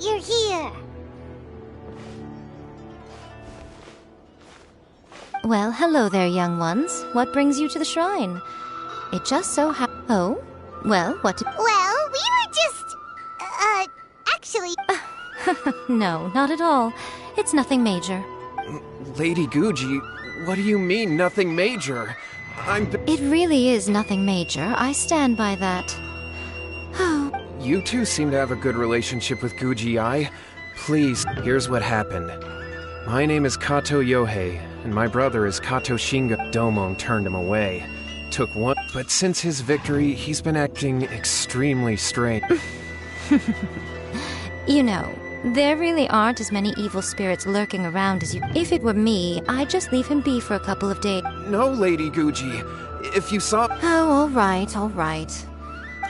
You're here! Well, hello there, young ones. What brings you to the shrine? It just so Oh? Well, what Well, we were just... actually... No, not at all. It's nothing major. Lady Guji, what do you mean, nothing major? It really is nothing major. I stand by that. Oh. You two seem to have a good relationship with Guji-ai. Please, here's what happened. My name is Kato Yohei, and my brother is Kato Shinga. Domon turned him away. Took one, but since his victory, he's been acting extremely strange. You know, there really aren't as many evil spirits lurking around as you. If it were me, I'd just leave him be for a couple of days. No, Lady Guji. If you saw... Oh, all right.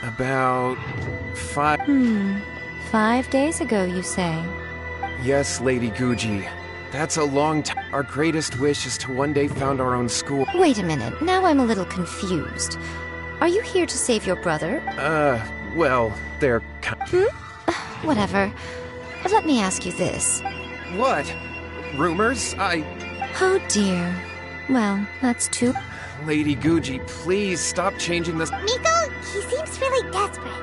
About 5... 5 days ago, you say? Yes, Lady Guji. That's a long time. Our greatest wish is to one day found our own school. Wait a minute, now I'm a little confused. Are you here to save your brother? Well, they're... Whatever. Let me ask you this. What? Rumors? Oh dear. Well, that's too... Lady Guji, please stop changing this... Miko, he seems really desperate.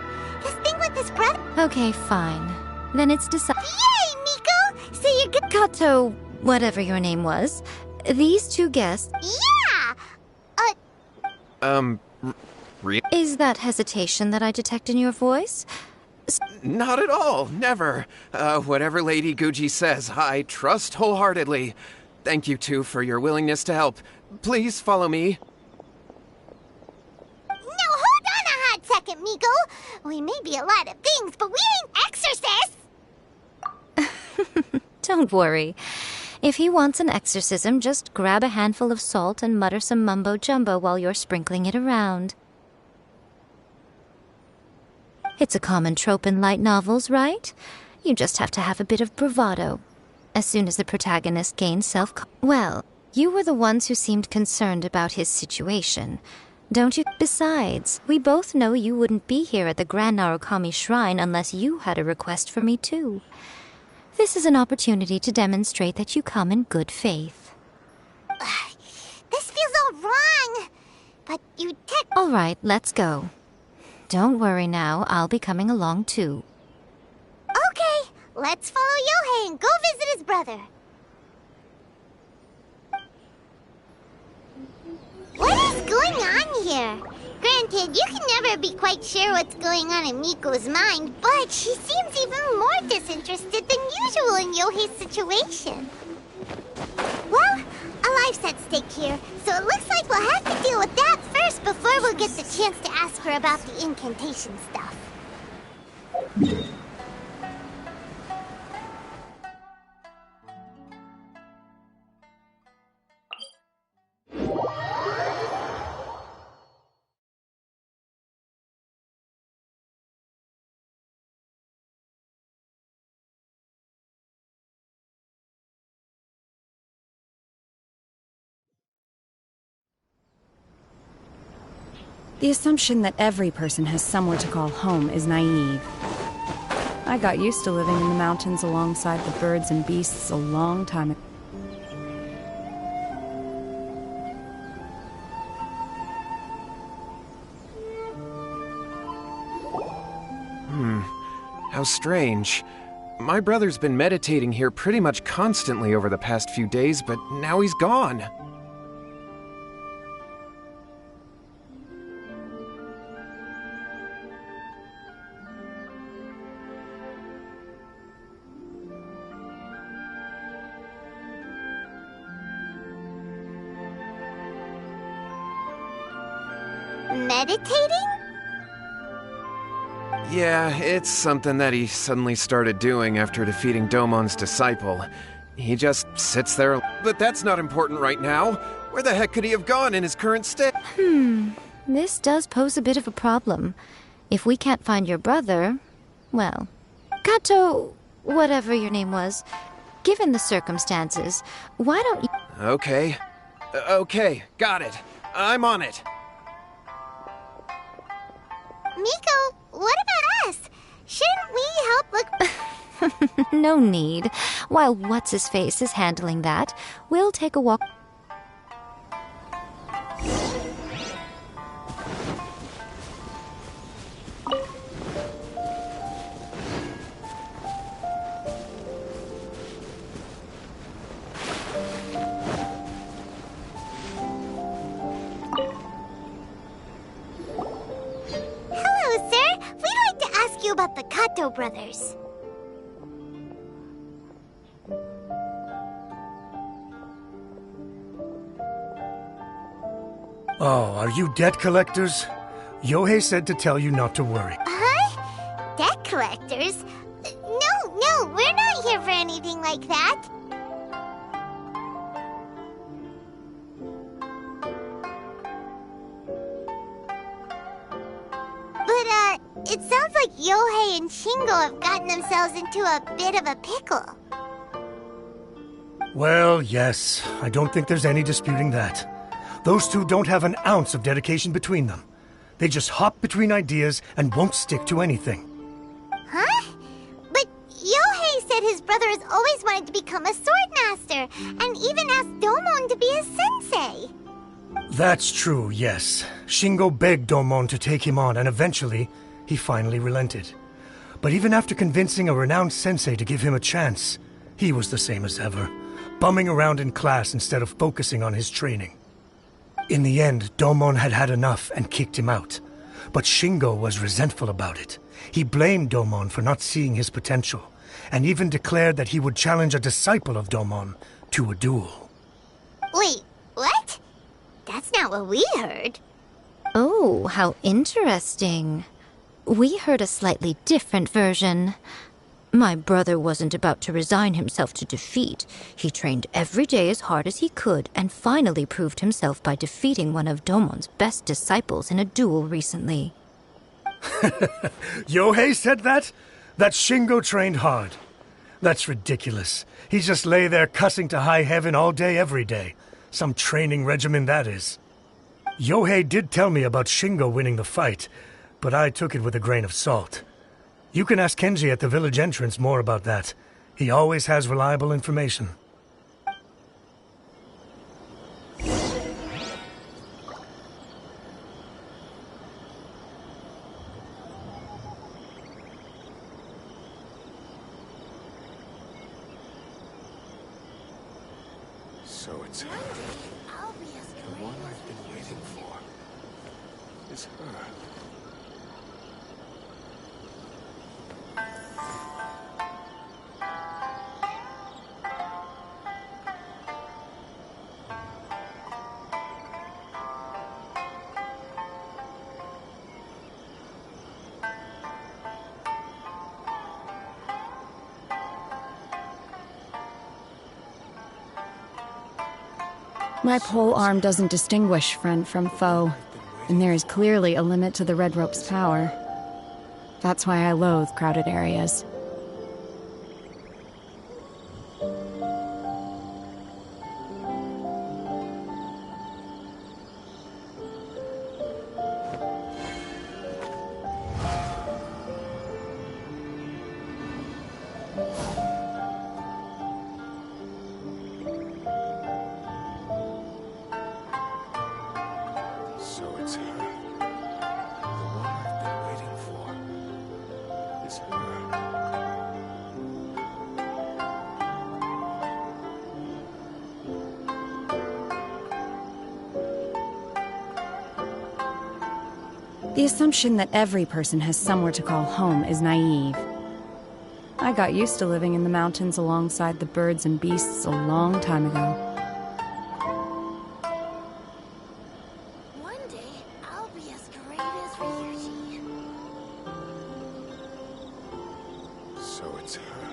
This thing with his brother... Okay, fine. Then it's decided... Yay, Miko! So you're good... Kato, whatever your name was. These two guests... Yeah! Is that hesitation that I detect in your voice? Not at all, never. Whatever Lady Guji says, I trust wholeheartedly. Thank you two for your willingness to help. Please follow me. No, hold on a hot second, Miko. We may be a lot of things, but we ain't exorcists! Don't worry. If he wants an exorcism, just grab a handful of salt and mutter some mumbo-jumbo while you're sprinkling it around. It's a common trope in light novels, right? You just have to have a bit of bravado. As soon as the protagonist gains Well, you were the ones who seemed concerned about his situation. Don't you? Besides, we both know you wouldn't be here at the Grand Narukami Shrine unless you had a request for me too. This is an opportunity to demonstrate that you come in good faith. This feels all wrong. But you All right, let's go. Don't worry now, I'll be coming along too. Okay, let's follow Yohei and go visit his brother. What is going on here? Granted, you can never be quite sure what's going on in Miko's mind, but she seems even more disinterested than usual in Yohei's situation. Well, a life's at stake here, so it looks like we'll have to deal with that first before we'll get the chance to ask her about the incantation stuff. The assumption that every person has somewhere to call home is naive. I got used to living in the mountains alongside the birds and beasts a long time ago. How strange. My brother's been meditating here pretty much constantly over the past few days, but now he's gone. Meditating? Yeah, it's something that he suddenly started doing after defeating Domon's disciple. He just sits there, but that's not important right now. Where the heck could he have gone in his current state? This does pose a bit of a problem. If we can't find your brother, well, Kato, whatever your name was, given the circumstances, why don't you... Okay, got it. I'm on it. Miko, what about us? Shouldn't we help look... No need. While What's-His-Face is handling that, we'll take a walk... Hello, sir. We'd like to ask you about the Kato brothers. Oh, are you debt collectors? Yohei said to tell you not to worry. Huh? Debt collectors? No, we're not here for anything like that. But, it sounds like Yohei and Shingo have gotten themselves into a bit of a pickle. Well, yes. I don't think there's any disputing that. Those two don't have an ounce of dedication between them. They just hop between ideas and won't stick to anything. Huh? But Yohei said his brother has always wanted to become a sword master, and even asked Domon to be his sensei. That's true, yes. Shingo begged Domon to take him on, and eventually, he finally relented. But even after convincing a renowned sensei to give him a chance, he was the same as ever, bumming around in class instead of focusing on his training. In the end, Domon had had enough and kicked him out. But Shingo was resentful about it. He blamed Domon for not seeing his potential, and even declared that he would challenge a disciple of Domon to a duel. Wait, what? That's not what we heard. Oh, how interesting. We heard a slightly different version. My brother wasn't about to resign himself to defeat. He trained every day as hard as he could and finally proved himself by defeating one of Domon's best disciples in a duel recently. Yohei said that? That Shingo trained hard. That's ridiculous. He just lay there cussing to high heaven all day, every day. Some training regimen, that is. Yohei did tell me about Shingo winning the fight, but I took it with a grain of salt. You can ask Kenji at the village entrance more about that. He always has reliable information. So it's her. The one I've been waiting for. Is her. My pole arm doesn't distinguish friend from foe, and there is clearly a limit to the red rope's power. That's why I loathe crowded areas. So it's her. The one I've been waiting for. Is her. The assumption that every person has somewhere to call home is naive. I got used to living in the mountains alongside the birds and beasts a long time ago. One day, I'll be as great as Ryuji. So it's her.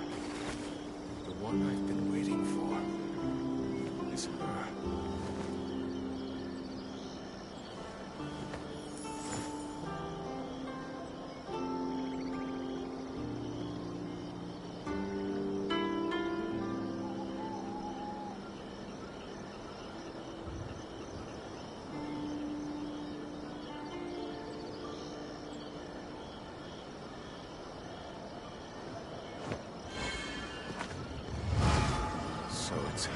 The one I've been waiting for. Is her. So it's her.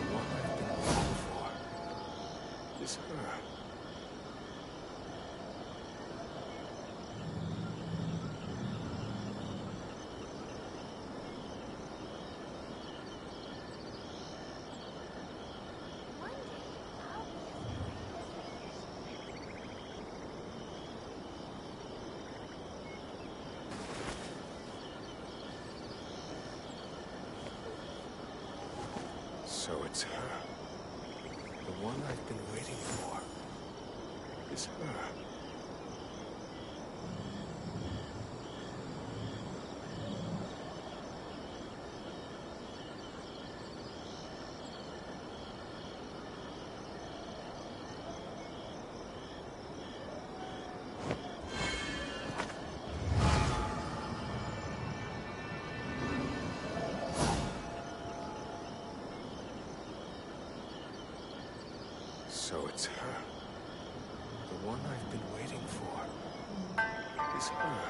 The one I've been waiting for. Is her. So it's her. The one I've been waiting for. Is her. So it's her. The one I've been waiting for. Is her.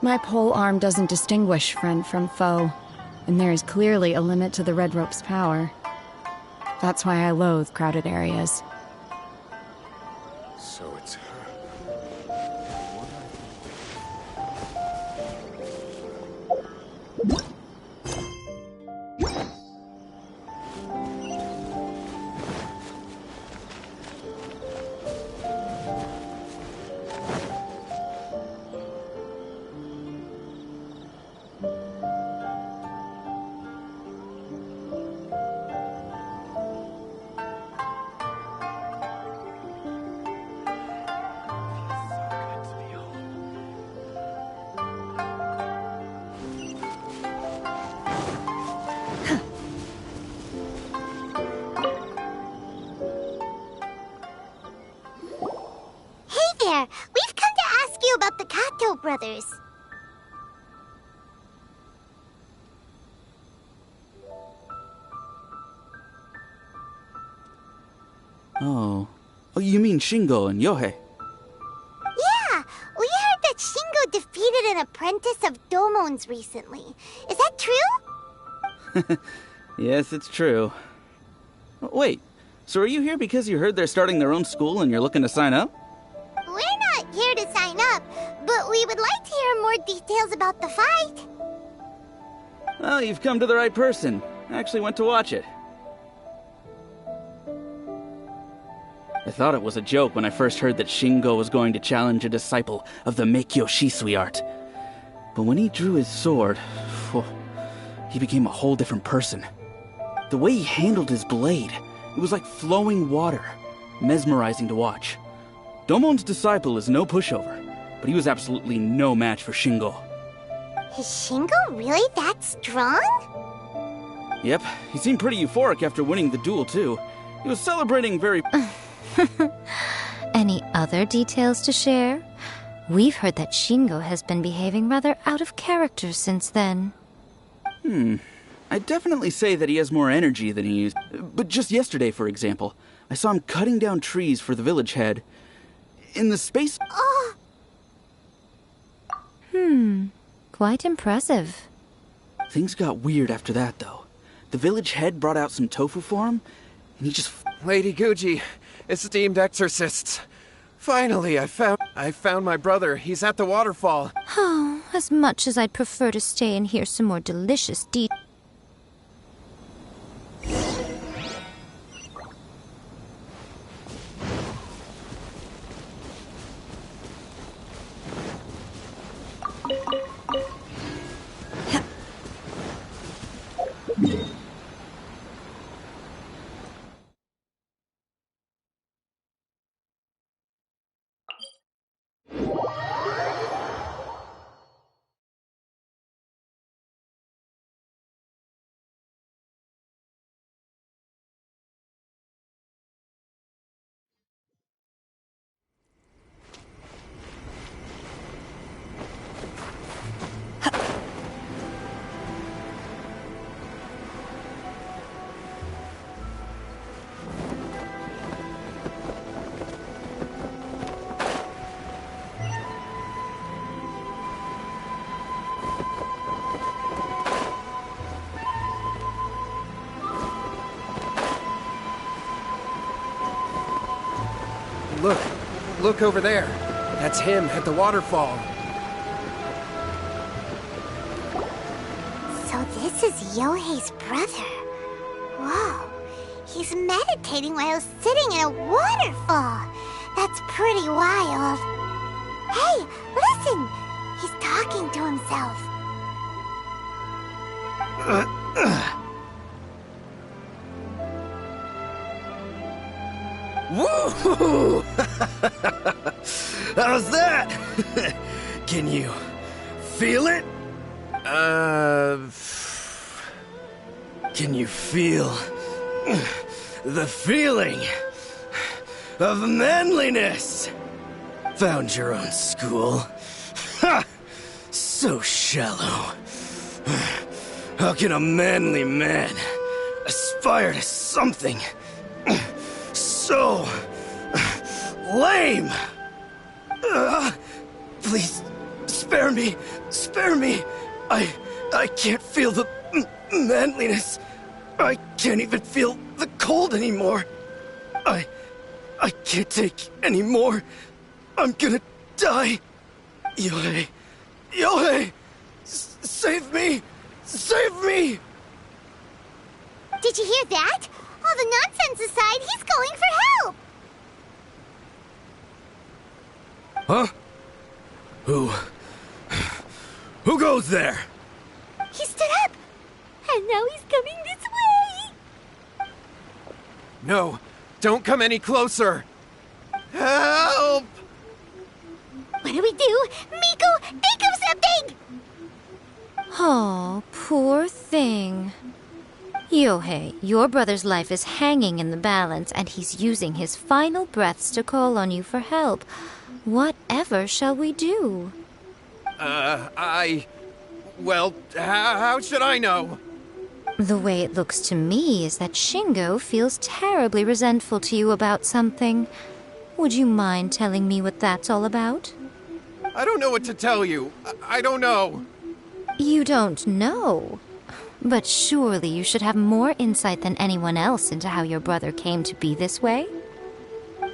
My pole arm doesn't distinguish friend from foe, and there is clearly a limit to the red rope's power. That's why I loathe crowded areas. So it's her. There! We've come to ask you about the Kato brothers. Oh, you mean Shingo and Yohei? Yeah, we heard that Shingo defeated an apprentice of Domon's recently. Is that true? Yes, it's true. Wait, so are you here because you heard they're starting their own school and you're looking to sign up? We're not here to sign up, but we would like to hear more details about the fight. Well, you've come to the right person. I actually went to watch it. I thought it was a joke when I first heard that Shingo was going to challenge a disciple of the Meikyo Shisui art. But when he drew his sword, he became a whole different person. The way he handled his blade, it was like flowing water, mesmerizing to watch. Domon's disciple is no pushover, but he was absolutely no match for Shingo. Is Shingo really that strong? Yep, he seemed pretty euphoric after winning the duel too. He was celebrating very... Any other details to share? We've heard that Shingo has been behaving rather out of character since then. I'd definitely say that he has more energy than he used. But just yesterday, for example, I saw him cutting down trees for the village head. In the space... Quite impressive. Things got weird after that, though. The village head brought out some tofu for him, and he just... Lady Guji, esteemed exorcists. Finally, I found my brother. He's at the waterfall. Oh, as much as I'd prefer to stay and hear some more delicious Look over there. That's him at the waterfall. So this is Yohei's brother. Whoa. He's meditating while sitting in a waterfall. That's pretty wild. Hey, listen! He's talking to himself. Woo! How's that? Can you feel it? Can you feel the feeling of manliness? Found your own school? Ha! So shallow. How can a manly man aspire to something so lame? Please, spare me. Spare me. I can't feel the manliness. I can't even feel the cold anymore. I can't take any more. I'm gonna die. Yohei. Yohei! Save me! Save me! Did you hear that? All the nonsense aside, he's going for help! Huh? Who goes there? He stood up! And now he's coming this way! No, don't come any closer. Help! What do we do? Miko, think of something! Oh, poor thing. Yohei, your brother's life is hanging in the balance, and he's using his final breaths to call on you for help. Whatever shall we do? Well, how should I know? The way it looks to me is that Shingo feels terribly resentful to you about something. Would you mind telling me what that's all about? I don't know what to tell you. I don't know. You don't know? But surely you should have more insight than anyone else into how your brother came to be this way?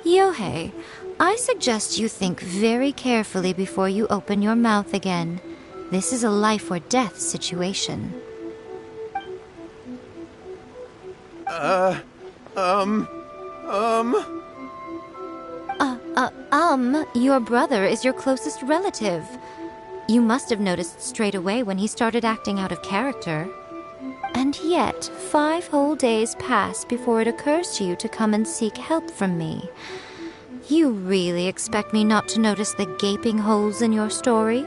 Yohei, I suggest you think very carefully before you open your mouth again. This is a life or death situation. Your brother is your closest relative. You must have noticed straight away when he started acting out of character. And yet, 5 whole days pass before it occurs to you to come and seek help from me. You really expect me not to notice the gaping holes in your story?